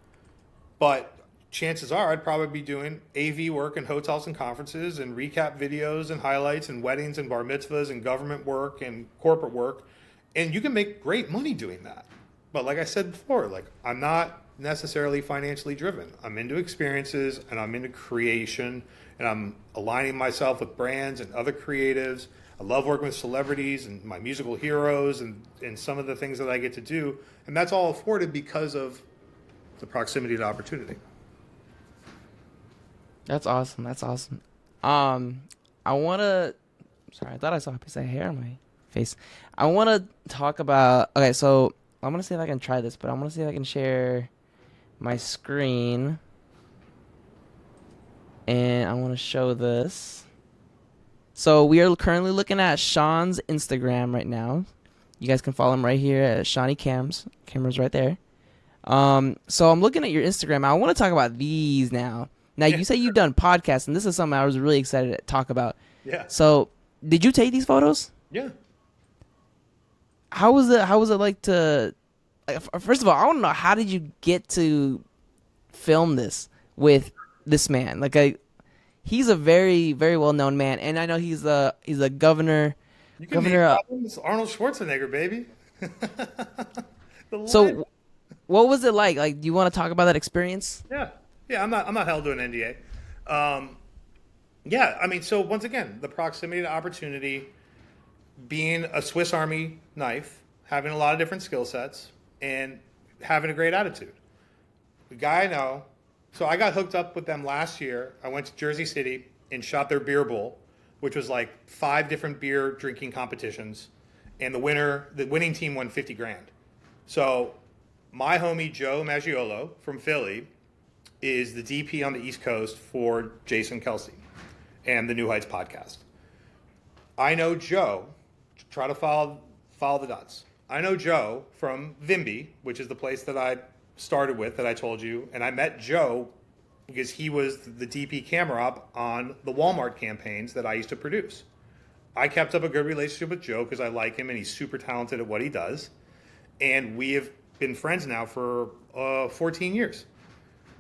But chances are I'd probably be doing AV work in hotels and conferences and recap videos and highlights and weddings and bar mitzvahs and government work and corporate work. And you can make great money doing that. But like I said before, like, I'm not necessarily financially driven. I'm into experiences and I'm into creation, and I'm aligning myself with brands and other creatives. I love working with celebrities and my musical heroes and some of the things that I get to do. And that's all afforded because of the proximity to opportunity. That's awesome. That's awesome. I want to. Sorry, I thought I saw a piece of hair on my face. I want to talk about. Okay, so I'm gonna see if I can try this, but I'm gonna see if I can share my screen, and I want to show this. So we are currently looking at Sean's Instagram right now. You guys can follow him right here at Shawnee Cams. Camera's right there. So I'm looking at your Instagram. I want to talk about these now. Now, you say you've done podcasts, and this is something I was really excited to talk about. Yeah. So, did you take these photos? Yeah. How was it? How was it like to? Like, first of all, I want to know, how did you get to film this with this man? Like, he's a very, very well known man, and I know he's a governor. You can name problems. Arnold Schwarzenegger, baby. So, what was it like? Like, do you want to talk about that experience? Yeah, I'm not held to an NDA. Yeah, I mean, so once again, the proximity to opportunity, being a Swiss Army knife, having a lot of different skill sets, and having a great attitude. The guy I know, so I got hooked up with them last year. I went to Jersey City and shot their beer bowl. which was like 5 different beer drinking competitions, and the winning team won 50 grand. So my homie Joe Maggiolo from Philly is the DP on the East Coast for Jason Kelsey and the New Heights podcast. I know Joe. Try to follow the dots. I know Joe from Vimby, which is the place that I started with that I told you, and I met Joe because he was the DP camera op on the Walmart campaigns that I used to produce. I kept up a good relationship with Joe because I like him and he's super talented at what he does. And we have been friends now for 14 years.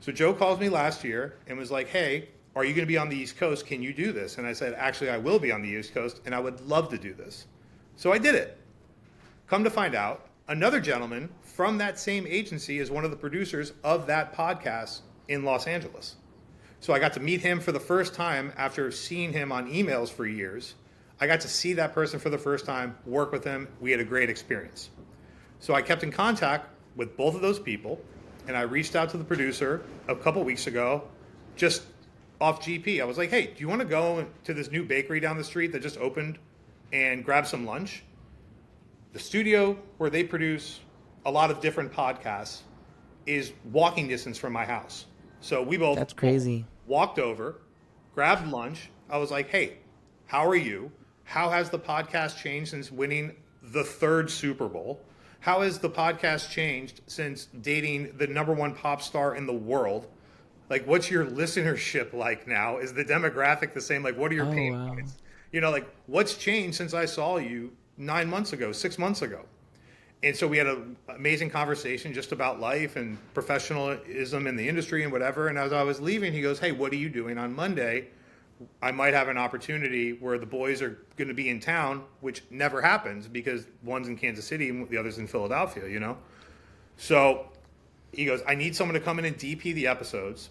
So Joe calls me last year and was like, hey, are you going to be on the East Coast? Can you do this? And I said, actually, I will be on the East Coast and I would love to do this. So I did it. Come to find out, another gentleman from that same agency is one of the producers of that podcast in Los Angeles. So I got to meet him for the first time after seeing him on emails for years. I got to see that person for the first time, work with him. We had a great experience. So I kept in contact with both of those people, and I reached out to the producer a couple weeks ago, just off GP. I was like, hey, do you want to go to this new bakery down the street that just opened and grab some lunch? The studio where they produce a lot of different podcasts is walking distance from my house. So we both That's crazy. Walked over, grabbed lunch. I was like, hey, how are you? How has the podcast changed since winning the 3rd Super Bowl? How has the podcast changed since dating the #1 pop star in the world? Like, what's your listenership like now? Is the demographic the same? Like, what are your pain points? You know, like, what's changed since I saw you 9 months ago, 6 months ago? And so we had an amazing conversation just about life and professionalism in the industry and whatever. And as I was leaving, he goes, hey, what are you doing on Monday? I might have an opportunity where the boys are going to be in town, which never happens because one's in Kansas City and the other's in Philadelphia, you know? So he goes, I need someone to come in and DP the episodes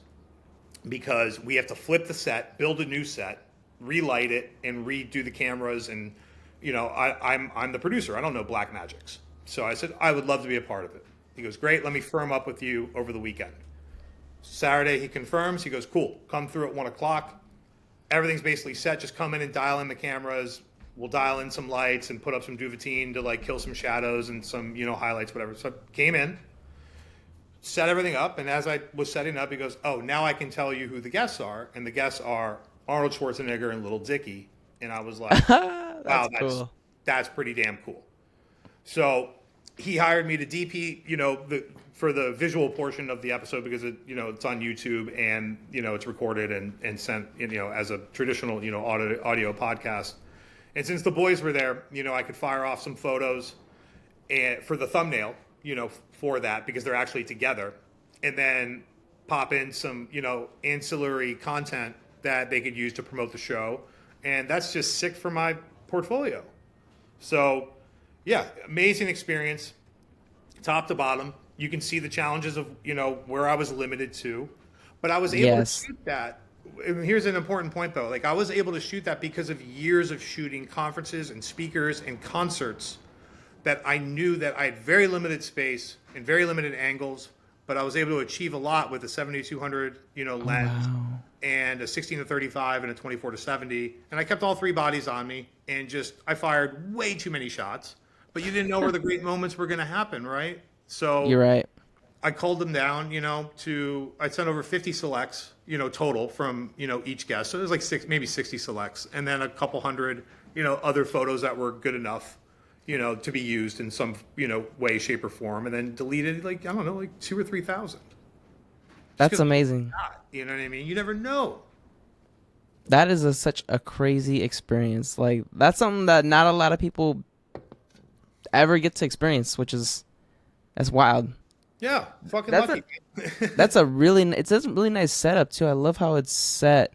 because we have to flip the set, build a new set, relight it, and redo the cameras. And, you know, I'm the producer. I don't know black magics. So I said, I would love to be a part of it. He goes, great, let me firm up with you over the weekend. Saturday, he confirms. He goes, cool, come through at 1 o'clock. Everything's basically set. Just come in and dial in the cameras. We'll dial in some lights and put up some Duvetine to like kill some shadows and some, you know, highlights, whatever. So I came in, set everything up. And as I was setting up, he goes, oh, now I can tell you who the guests are. And the guests are Arnold Schwarzenegger and Little Dicky. And I was like, wow, cool. That's pretty damn cool. So he hired me to DP, you know, for the visual portion of the episode because it, you know, it's on YouTube and, you know, it's recorded and sent, you know, as a traditional, you know, audio podcast. And since the boys were there, you know, I could fire off some photos and for the thumbnail, you know, for that because they're actually together, and then pop in some, you know, ancillary content that they could use to promote the show. And that's just sick for my portfolio. So yeah, amazing experience, top to bottom. You can see the challenges of, you know, where I was limited to, but I was able to shoot that. And here's an important point though. Like I was able to shoot that because of years of shooting conferences and speakers and concerts that I knew that I had very limited space and very limited angles, but I was able to achieve a lot with a 7200, you know, lens and a 16-35 and a 24-70. And I kept all 3 bodies on me and just, I fired way too many shots. But you didn't know where the great moments were going to happen, right? So you're right. I culled them down, you know, I sent over 50 selects, you know, total from, you know, each guest. So it was like maybe 60 selects. And then a couple hundred, you know, other photos that were good enough, you know, to be used in some, you know, way, shape, or form. And then deleted, like, I don't know, like 2,000 or 3,000. That's amazing. You know what I mean? You never know. That is such a crazy experience. Like, that's something that not a lot of people ever get to experience, that's wild. Yeah, fucking lucky. It's a really nice setup too. I love how it's set.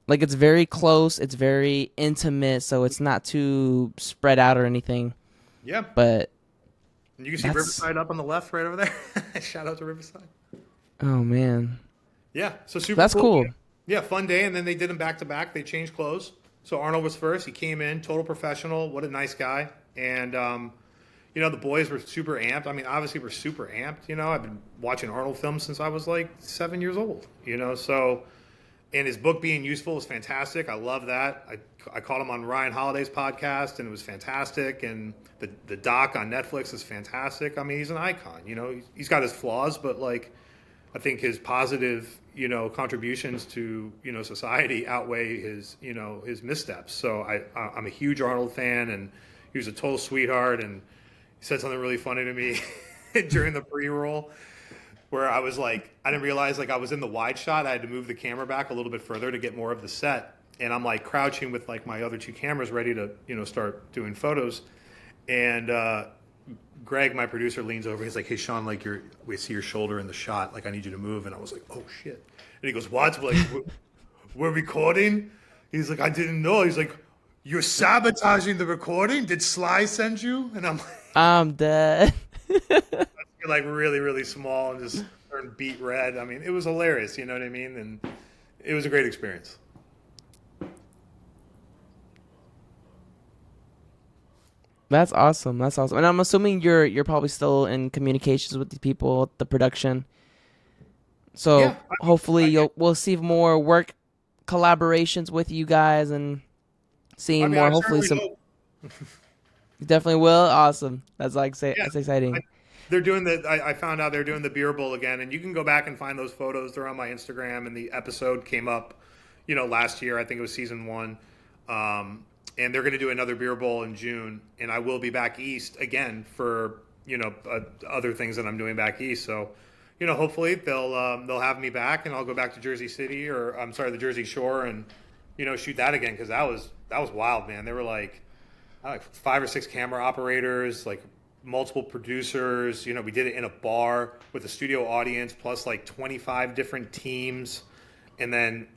Like it's very close, it's very intimate, so it's not too spread out or anything. Yeah. But you can see Riverside up on the left right over there. Shout out to Riverside. Oh man. Yeah, so super That's cool. Yeah, fun day, and then they did them back to back. They changed clothes. So Arnold was first. He came in, total professional. What a nice guy. And, you know, the boys were super amped. I mean, obviously we're super amped. You know, I've been watching Arnold films since I was like 7 years old, you know. So and his book being useful was fantastic. I love that. I caught him on Ryan Holiday's podcast, and it was fantastic. And the doc on Netflix is fantastic. I mean, he's an icon. You know, he's got his flaws, but like, I think his positive, contributions to society outweigh his missteps. So I'm a huge Arnold fan, and he was a total sweetheart. And he said something really funny to me during the pre-roll where I was like, I didn't realize like I was in the wide shot. I had to move the camera back a little bit further to get more of the set. And I'm like crouching with like my other two cameras ready to, start doing photos. And Greg, my producer, leans over. He's like, "Hey, Sean, like we see your shoulder in the shot. Like I need you to move." And I was like, "Oh shit!" And he goes, "What? Like we're recording?" He's like, "I didn't know." He's like, "You're sabotaging the recording? Did Sly send you?" And I'm like, I'm dead. like really, really small and just turned beet red. I mean, it was hilarious. You know what I mean? And it was a great experience. That's awesome. That's awesome. And I'm assuming you're probably still in communications with the people at the production. So Yeah, hopefully I, we'll see more work collaborations with you guys and I seeing mean, more. I Hopefully certainly some. hope. You definitely will. Awesome. That's like say Yeah, that's exciting. they're doing the. I found out they're doing the beer bowl again, and you can go back and find those photos. They're on my Instagram, and the episode came up, last year. I think it was season one, and they're going to do another beer bowl in June, and I will be back east again for other things that I'm doing back east. So, hopefully they'll have me back, and I'll go back to Jersey City, or I'm sorry, the Jersey Shore, and shoot that again because that was wild, man. They were like 5 or 6 camera operators, like multiple producers. We did it in a bar with a studio audience, plus like 25 different teams, and then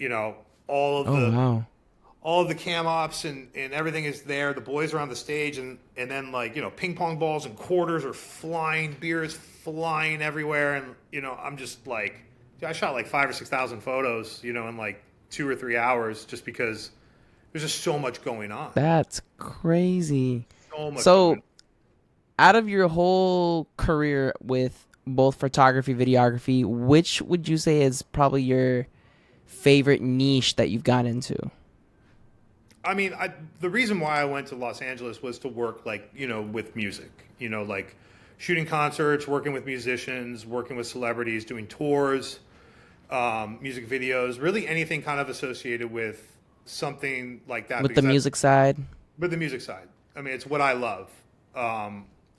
all of Oh the wow. all of the cam ops and everything is there. The boys are on the stage, and then like ping pong balls and quarters are flying, beer is flying everywhere, and I'm just like, I shot like 5 or 6 thousand photos, in like 2 or 3 hours, just because there's just so much going on. That's crazy. So much going So, out of your whole career with both photography, videography, which would you say is probably your favorite niche that you've got into? I mean, the reason why I went to Los Angeles was to work like, with music, like shooting concerts, working with musicians, working with celebrities, doing tours, music videos, really anything kind of associated with something like that. With the Because music side? with the music side, I mean, it's what I love.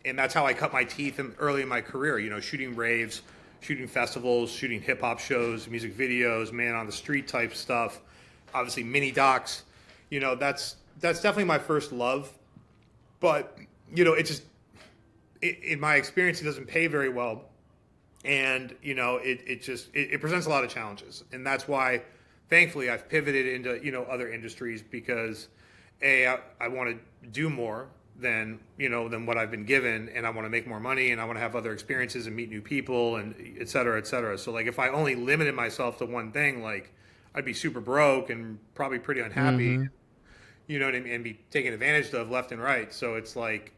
And that's how I cut my teeth early in my career, shooting raves, shooting festivals, shooting hip hop shows, music videos, man on the street type stuff, obviously mini docs. That's definitely my first love. But, it just, in my experience, it doesn't pay very well. And, it presents a lot of challenges. And that's why, thankfully, I've pivoted into, other industries because, I want to do more than what I've been given, and I want to make more money, and I want to have other experiences and meet new people, and et cetera, et cetera. So like if I only limited myself to one thing, like I'd be super broke and probably pretty unhappy, Mm-hmm. what I mean, and be taken advantage of left and right. So it's like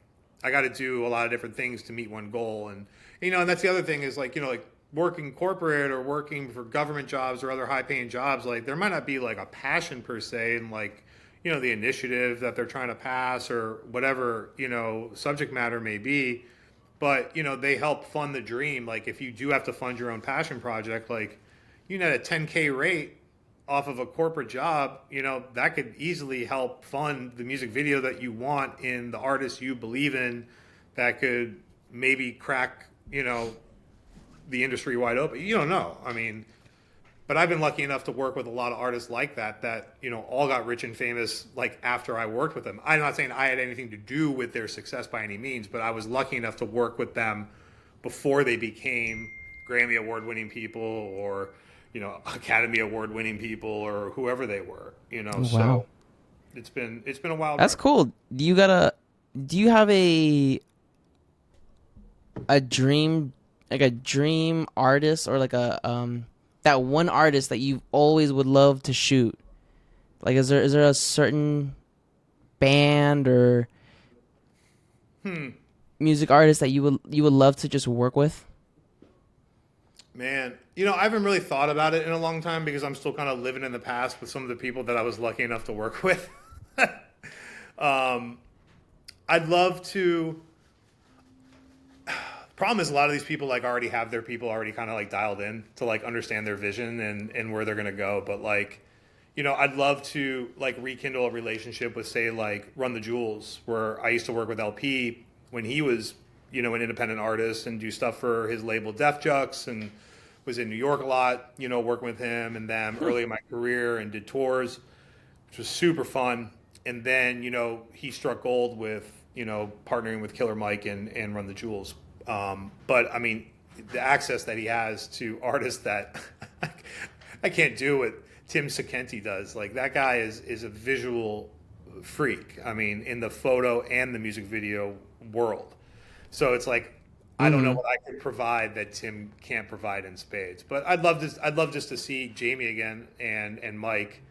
I got to do a lot of different things to meet one goal, and and that's the other thing is like like working corporate or working for government jobs or other high paying jobs, like there might not be like a passion per se, and like the initiative that they're trying to pass or whatever, subject matter may be. But, they help fund the dream. Like if you do have to fund your own passion project, like at a 10K rate off of a corporate job, that could easily help fund the music video that you want in the artist you believe in that could maybe crack, the industry wide open. You don't know. I mean, but I've been lucky enough to work with a lot of artists like that all got rich and famous like after I worked with them. I'm not saying I had anything to do with their success by any means, but I was lucky enough to work with them before they became Grammy Award winning people or Academy Award winning people or whoever they were. Wow. So it's been a wild That's ride. cool. Do you have a dream, like a dream artist, or like a that one artist that you always would love to shoot? Like is there a certain band or music artist that you would love to just work with? Man, I haven't really thought about it in a long time because I'm still kind of living in the past with some of the people that I was lucky enough to work with. um, I'd love to. Problem is, a lot of these people like already have their people already kind of like dialed in to like understand their vision and where they're gonna go. But like, I'd love to like rekindle a relationship with, say, like Run the Jewels, where I used to work with LP when he was, an independent artist and do stuff for his label Def Jux, and was in New York a lot, working with him and them early in my career and did tours, which was super fun. And then, he struck gold with, partnering with Killer Mike and Run the Jewels. But I mean, the access that he has to artists that I can't do what Tim Sakenti does. Like, that guy is a visual freak. I mean, in the photo and the music video world. So it's like, I don't know Mm-hmm. what I could provide that Tim can't provide in spades. But I'd love just to see Jamie again and Mike.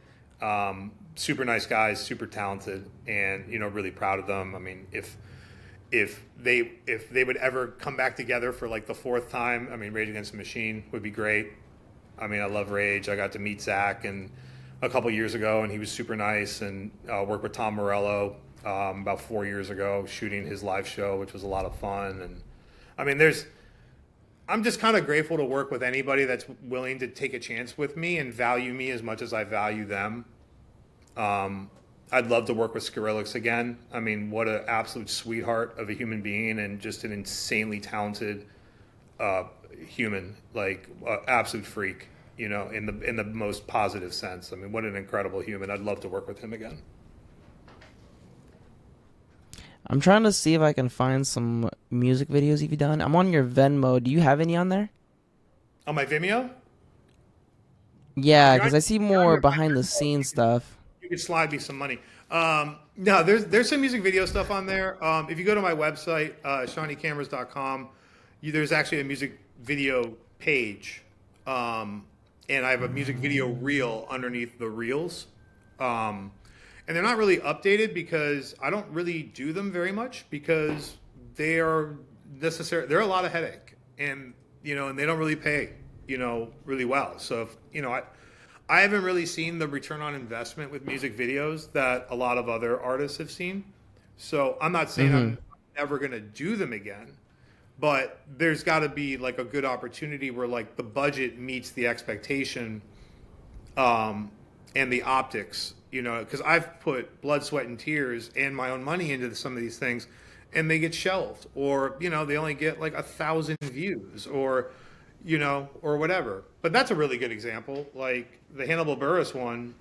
Super nice guys, super talented, and really proud of them. I mean, if they would ever come back together for like the fourth time, I mean, Rage Against the Machine would be great. I mean, I love Rage. I got to meet Zach and a couple years ago, and he was super nice. And worked with Tom Morello about 4 years ago, shooting his live show, which was a lot of fun. And I mean, I'm just kind of grateful to work with anybody that's willing to take a chance with me and value me as much as I value them. Um, I'd love to work with Skrillex again. I mean, what an absolute sweetheart of a human being and just an insanely talented uh, human, like absolute freak, in the most positive sense. I mean, what an incredible human. I'd love to work with him again. I'm trying to see if I can find some music videos you've done. I'm on your Venmo. Do you have any on there? On my Vimeo, Yeah, you're on, because I see you're on more your behind the scenes stuff. you could slide me some money. No, there's some music video stuff on there. If you go to my website, shawneecameras.com, there's actually a music video page, and I have a music video reel underneath the reels. Um, and they're not really updated because I don't really do them very much because they are necessary. They're a lot of headache, and they don't really pay, really well. So if, I haven't really seen the return on investment with music videos that a lot of other artists have seen. So I'm not saying Mm-hmm. I'm never going to do them again, but there's got to be like a good opportunity where like the budget meets the expectation, um, and the optics, because I've put blood, sweat, and tears and my own money into some of these things, and they get shelved, or they only get like 1,000 views, or whatever. But that's a really good example, like the Hannibal Buress one.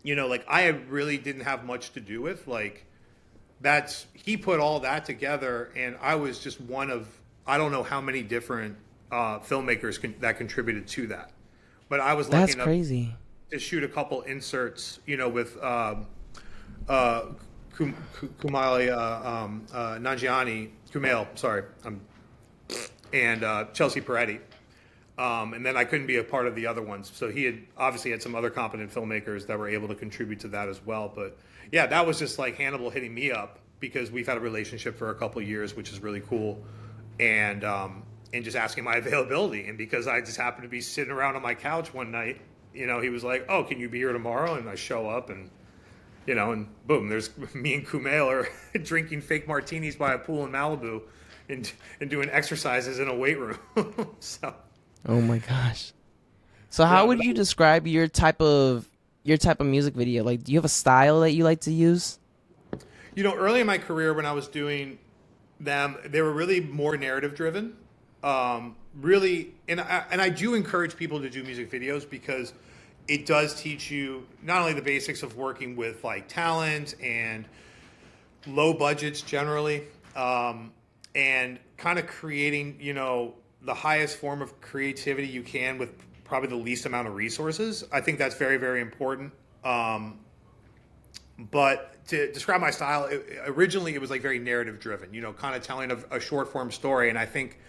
Like I really didn't have much to do with, like that's he put all that together, and I was just one of I don't know how many different filmmakers that contributed to that. But I was lucky That's enough crazy. to shoot a couple inserts, with uh, Kumali Nanjiani, Kumail, sorry, and Chelsea Peretti. And then I couldn't be a part of the other ones. So he had obviously had some other competent filmmakers that were able to contribute to that as well. But yeah, that was just like Hannibal hitting me up because we've had a relationship for a couple of years, which is really cool. And just asking my availability. And because I just happened to be sitting around on my couch one night, he was like, "Oh, can you be here tomorrow?" And I show up, and boom, there's me and Kumail are drinking fake martinis by a pool in Malibu, and doing exercises in a weight room. So Oh my gosh. So how yeah, would you describe your type of music video? Like, do you have a style that you like to use? early in my career when I was doing them, they were really more narrative driven. Really, and I do encourage people to do music videos because it does teach you not only the basics of working with like talent and low budgets generally, and kind of creating, the highest form of creativity you can with probably the least amount of resources. I think that's very, very important. But to describe my style, originally it was like very narrative driven, kind of telling a short form story. And I think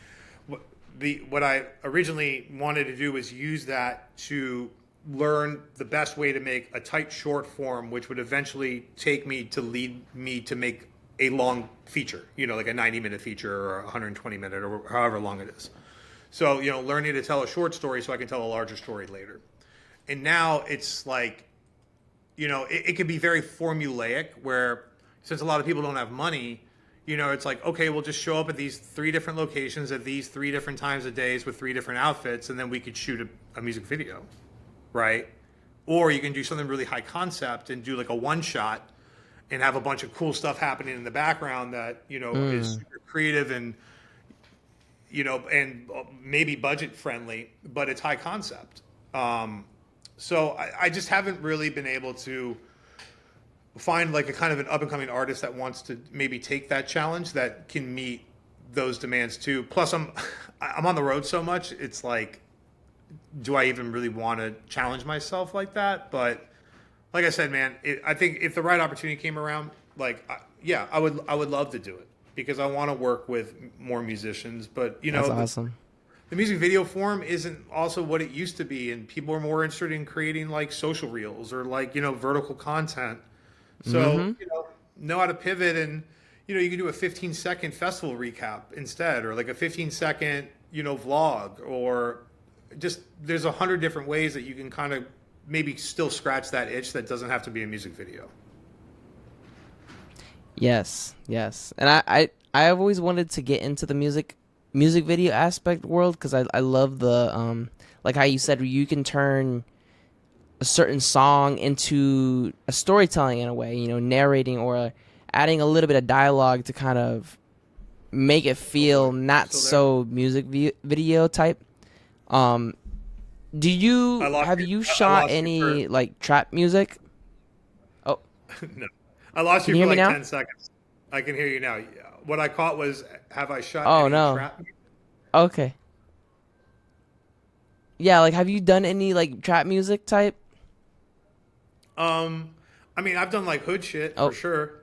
what I originally wanted to do was use that to learn the best way to make a tight short form, which would eventually take me to lead me to make a long feature, like a 90-minute feature or a 120-minute or however long it is. So, learning to tell a short story so I can tell a larger story later. And now it's like, it can be very formulaic where since a lot of people don't have money, it's like, okay, we'll just show up at these three different locations at these three different times of days with three different outfits, and then we could shoot a music video, right? Or you can do something really high concept and do like a one shot and have a bunch of cool stuff happening in the background that, is Mm. super creative and, and maybe budget friendly, but it's high concept. So I just haven't really been able to find like a kind of an up and coming artist that wants to maybe take that challenge that can meet those demands too. Plus, I'm on the road so much. It's like, do I even really want to challenge myself like that? But like I said, man, I think if the right opportunity came around, like, yeah, I would love to do it because I want to work with more musicians. But That's awesome. the music video form isn't also what it used to be, and people are more interested in creating like social reels or like vertical content. So Mm-hmm. know how to pivot, and you can do a 15-second festival recap instead, or like a 15-second vlog, or just there's 100 different ways that you can kind of maybe still scratch that itch that doesn't have to be a music video. Yes, yes. And I've always wanted to get into the music video aspect world because I love the like how you said you can turn a certain song into a storytelling in a way, narrating or adding a little bit of dialogue to kind of make it Oh boy, feel you not still there? so video type. Um, do I you lost have you. you I shot lost you for any like trap music? Oh, no. I lost can you you for hear me like now? 10 seconds. I can hear you now. What I caught was, have I shot Oh any no. trap? Okay. Yeah, like have you done any like trap music type? Um, I mean, I've done like hood shit for Oh. sure.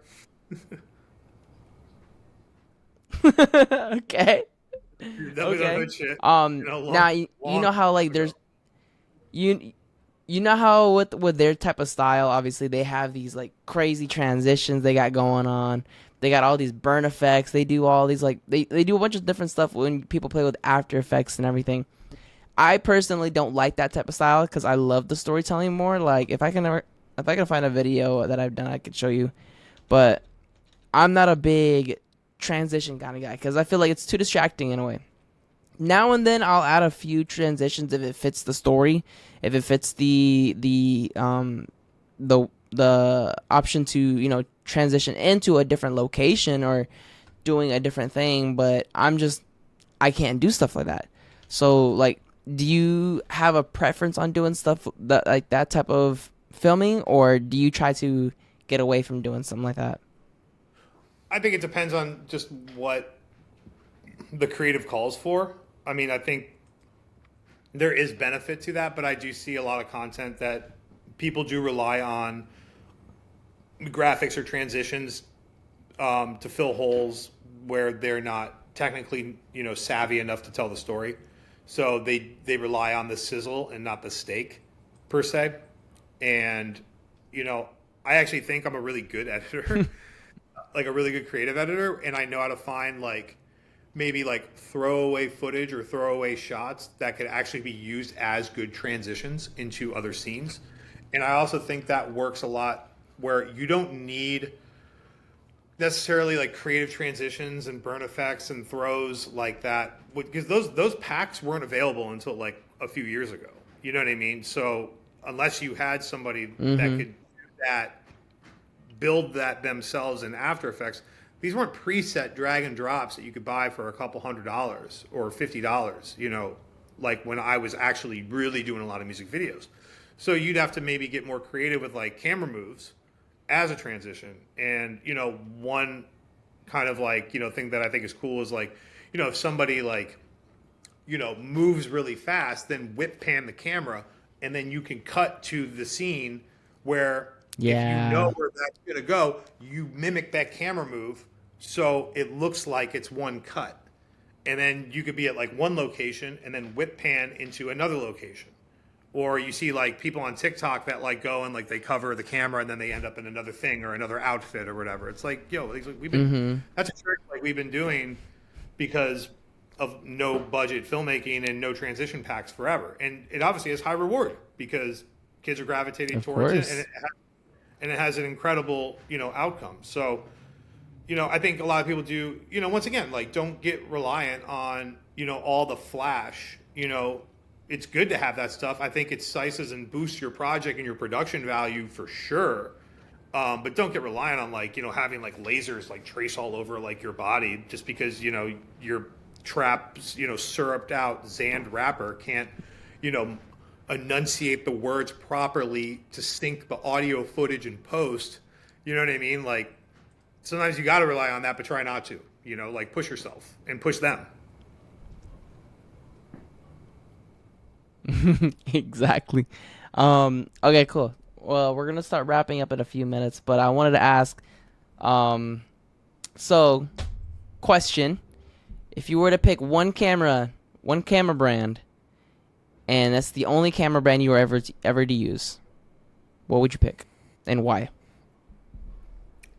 Okay. Definitely done Okay. hood shit. Now Long, you long know how time like ago. there's you you know how with their type of style, obviously they have these like crazy transitions they got going on. They got all these burn effects. They do all these like they do a bunch of different stuff when people play with After Effects and everything. I personally don't like that type of style because I love the storytelling more. Like if I can find a video that I've done, I could show you. But I'm not a big transition kind of guy because I feel like it's too distracting in a way. Now and then I'll add a few transitions if it fits the story, if it fits the option to transition into a different location or doing a different thing. But I can't do stuff like that. So like, do you have a preference on doing stuff that like that type of filming, or do you try to get away from doing something like that? I think it depends on just what the creative calls for. I mean, I think there is benefit to that, but I do see a lot of content that people do rely on graphics or transitions to fill holes where they're not technically, savvy enough to tell the story. So they rely on the sizzle and not the steak per se. And I actually think I'm a really good editor, like a really good creative editor, and I know how to find like maybe like throwaway footage or throwaway shots that could actually be used as good transitions into other scenes. And I also think that works a lot where you don't need necessarily like creative transitions and burn effects and throws like that because those packs weren't available until like a few years ago. You know what I mean? So unless you had somebody that Mm-hmm. could do that, build that themselves in After Effects, these weren't preset drag and drops that you could buy for a couple $100 or $50, like when I was actually really doing a lot of music videos. So you'd have to maybe get more creative with like camera moves as a transition. And, one kind of like, thing that I think is cool is like, if somebody like, moves really fast, then whip pan the camera and then you can cut to the scene where if you know Yeah. where that's going to go, you mimic that camera move so it looks like it's one cut. And then you could be at like one location and then whip pan into another location. Or you see like people on TikTok that like go and like they cover the camera and then they end up in another thing or another outfit or whatever. It's like, we've been Mm-hmm. that's a trick like we've been doing because of no budget filmmaking and no transition packs forever. And it obviously has high reward because kids are gravitating Of towards it, course. and it has an incredible, outcome. So, I think a lot of people do, once again, like, don't get reliant on, all the flash. It's good to have that stuff. I think it sices and boosts your project and your production value for sure. But don't get reliant on, like, having like lasers like trace all over like your body just because, your trap, syruped out Zand wrapper can't, you know, enunciate the words properly to sync the audio footage in post. You know what I mean? Like, sometimes you got to rely on that, but try not to. Like, push yourself and push them. Exactly. Okay, cool. Well, we're gonna start wrapping up in a few minutes, but I wanted to ask, um, so question: if you were to pick one camera brand, and that's the only camera brand you were ever to use, what would you pick, and why?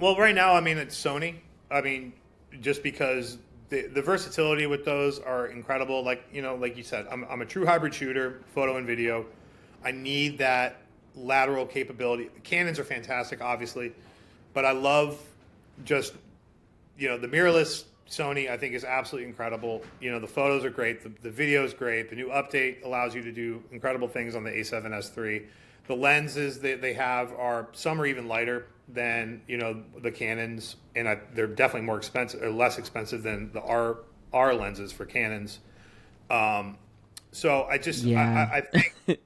Well, right now, I mean, it's Sony. I mean, just because the versatility with those are incredible. Like, like you said, I'm a true hybrid shooter, photo and video. I need that lateral capability. Canons are fantastic, obviously, but I love just, the mirrorless Sony, I think, is absolutely incredible. The photos are great. The video is great. The new update allows you to do incredible things on the A7S3. The lenses that they have are, some are even lighter than, the Canons, and they're definitely more expensive or less expensive than the R lenses for Canons. So Yeah. I think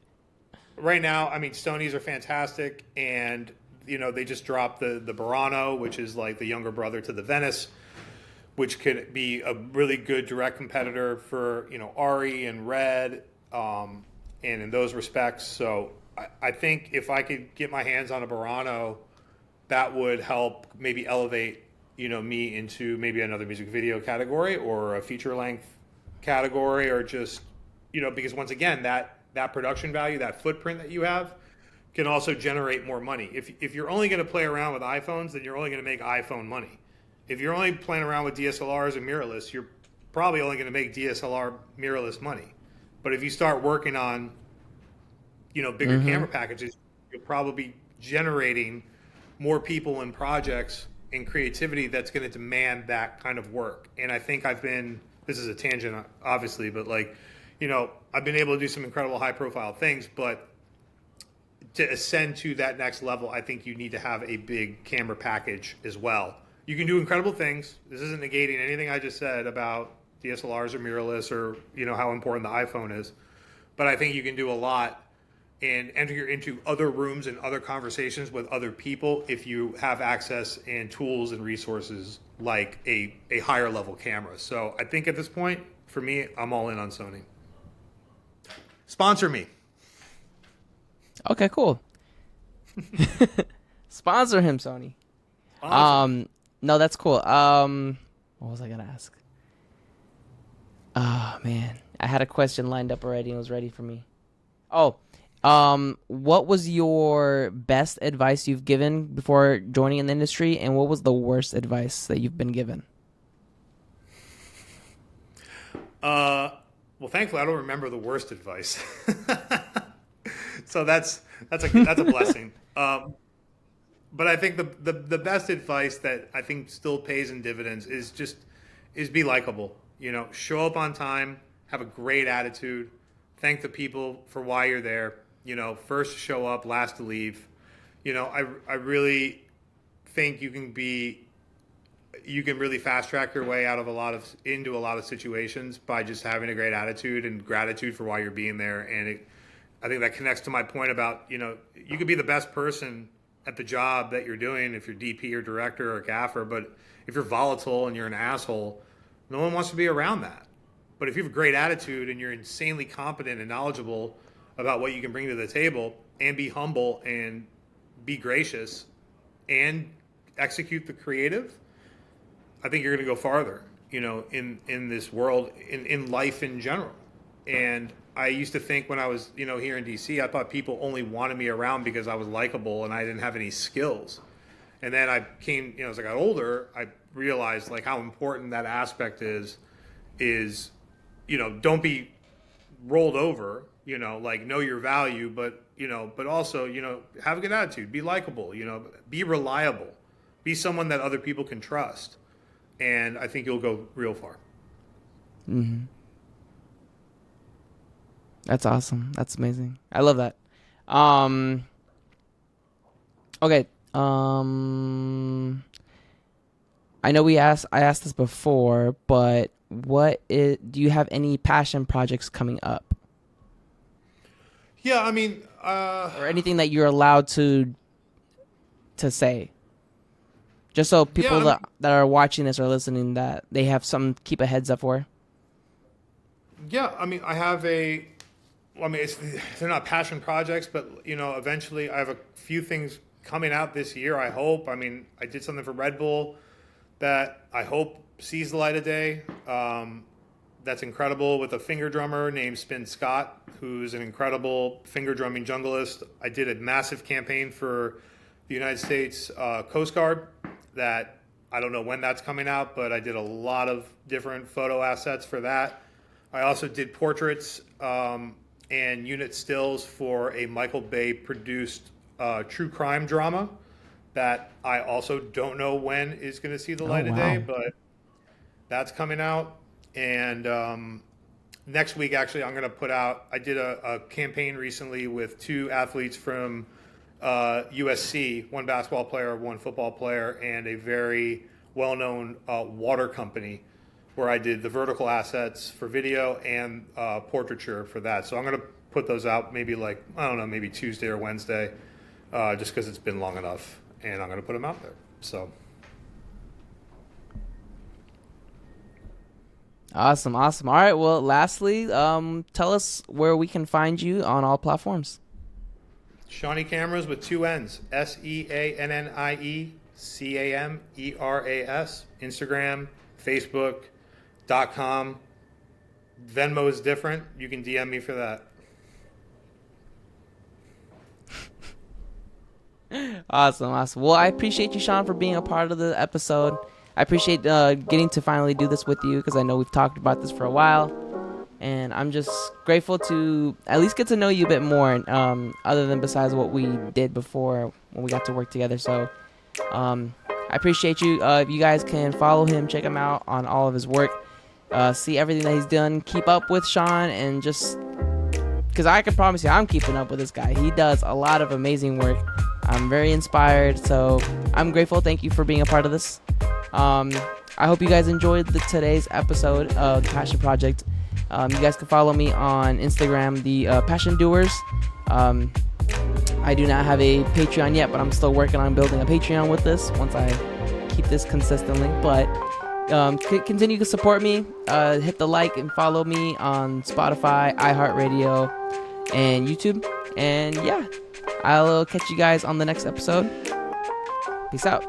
right now, I mean, Sony's are fantastic, and they just dropped the Burano, which is like the younger brother to the Venice, which could be a really good direct competitor for Ari and Red, and in those respects. So I think if I could get my hands on a Burano, that would help maybe elevate me into maybe another music video category or a feature length category, or just because once again that production value, that footprint that you have, can also generate more money. If you're only going to play around with iPhones, then you're only going to make iPhone money. If you're only playing around with DSLRs and mirrorless, you're probably only going to make DSLR mirrorless money. But if you start working on, bigger Mm-hmm. camera packages, you'll probably be generating more people and projects and creativity that's going to demand that kind of work. And I think this is a tangent, obviously, but like, I've been able to do some incredible high profile things, but to ascend to that next level, I think you need to have a big camera package as well. You can do incredible things. This isn't negating anything I just said about DSLRs or mirrorless or how important the iPhone is, but I think you can do a lot and enter into other rooms and other conversations with other people if you have access and tools and resources like a higher level camera. So I think at this point, for me, I'm all in on Sony. Sponsor me. Okay, cool. Sponsor him, Sony. Sponsor me. No, that's cool. What was I gonna ask? Oh man, I had a question lined up already and it was ready for me. Oh, what was your best advice you've given before joining in the industry, and what was the worst advice that you've been given? Well, thankfully, I don't remember the worst advice. So that's a blessing. But I think the best advice that I think still pays in dividends is be likable. Show up on time, have a great attitude, thank the people for why you're there. First to show up, last to leave. I really think you can really fast track your way into a lot of situations by just having a great attitude and gratitude for why you're being there. And I think that connects to my point about, you could be the best person at the job that you're doing if you're DP or director or gaffer, but if you're volatile and you're an asshole, no one wants to be around that. But if you have a great attitude and you're insanely competent and knowledgeable about what you can bring to the table, and be humble and be gracious and execute the creative, I think you're going to go farther, in this world, in life in general. And I used to think when I was, here in DC, I thought people only wanted me around because I was likable and I didn't have any skills. And then as I got older, I realized like how important that aspect is don't be rolled over, like know your value, but, but also, have a good attitude, be likable, be reliable, be someone that other people can trust. And I think you'll go real far. Mm-hmm. That's awesome. That's amazing. I love that. Okay. I know I asked this before, but do you have any passion projects coming up? Yeah, I mean, or anything that you're allowed to say? Just so people yeah, that are watching this or listening, that they have something to keep a heads up for. yeah, I mean, I have they're not passion projects, but, eventually I have a few things coming out this year, I hope. I mean, I did something for Red Bull that I hope sees the light of day. That's incredible, with a finger drummer named Spin Scott, who's an incredible finger drumming jungleist. I did a massive campaign for the United States Coast Guard that I don't know when that's coming out, but I did a lot of different photo assets for that. I also did portraits and unit stills for a Michael Bay produced true crime drama that I also don't know when is going to see the light of day, but that's coming out. And next week, actually, I'm going to put out, I did a campaign recently with two athletes from USC, one basketball player, one football player, and a very well-known water company, where I did the vertical assets for video and portraiture for that. So I'm going to put those out maybe maybe Tuesday or Wednesday, just because it's been long enough, and I'm going to put them out there. So. Awesome. All right. Well, lastly, tell us where we can find you on all platforms. Shawnee Cameras with two N's. SeannieCameras. Instagram, Facebook.com. Venmo is different. You can DM me for that. Awesome. Well, I appreciate you, Sean, for being a part of the episode. I appreciate getting to finally do this with you, because I know we've talked about this for a while, and I'm just grateful to at least get to know you a bit more, other than besides what we did before when we got to work together. So I appreciate you. If you guys can follow him, check him out on all of his work, see everything that he's done, keep up with Sean, and just because I can promise you I'm keeping up with this guy. He does a lot of amazing work. I'm very inspired, so I'm grateful. Thank you for being a part of this. I hope you guys enjoyed today's episode of the Passion Project. You guys can follow me on Instagram, the Passion Doers. I do not have a Patreon yet, but I'm still working on building a Patreon with this once I keep this consistently. But continue to support me. Hit the like and follow me on Spotify, iHeartRadio, and YouTube. And yeah, I'll catch you guys on the next episode. Peace out.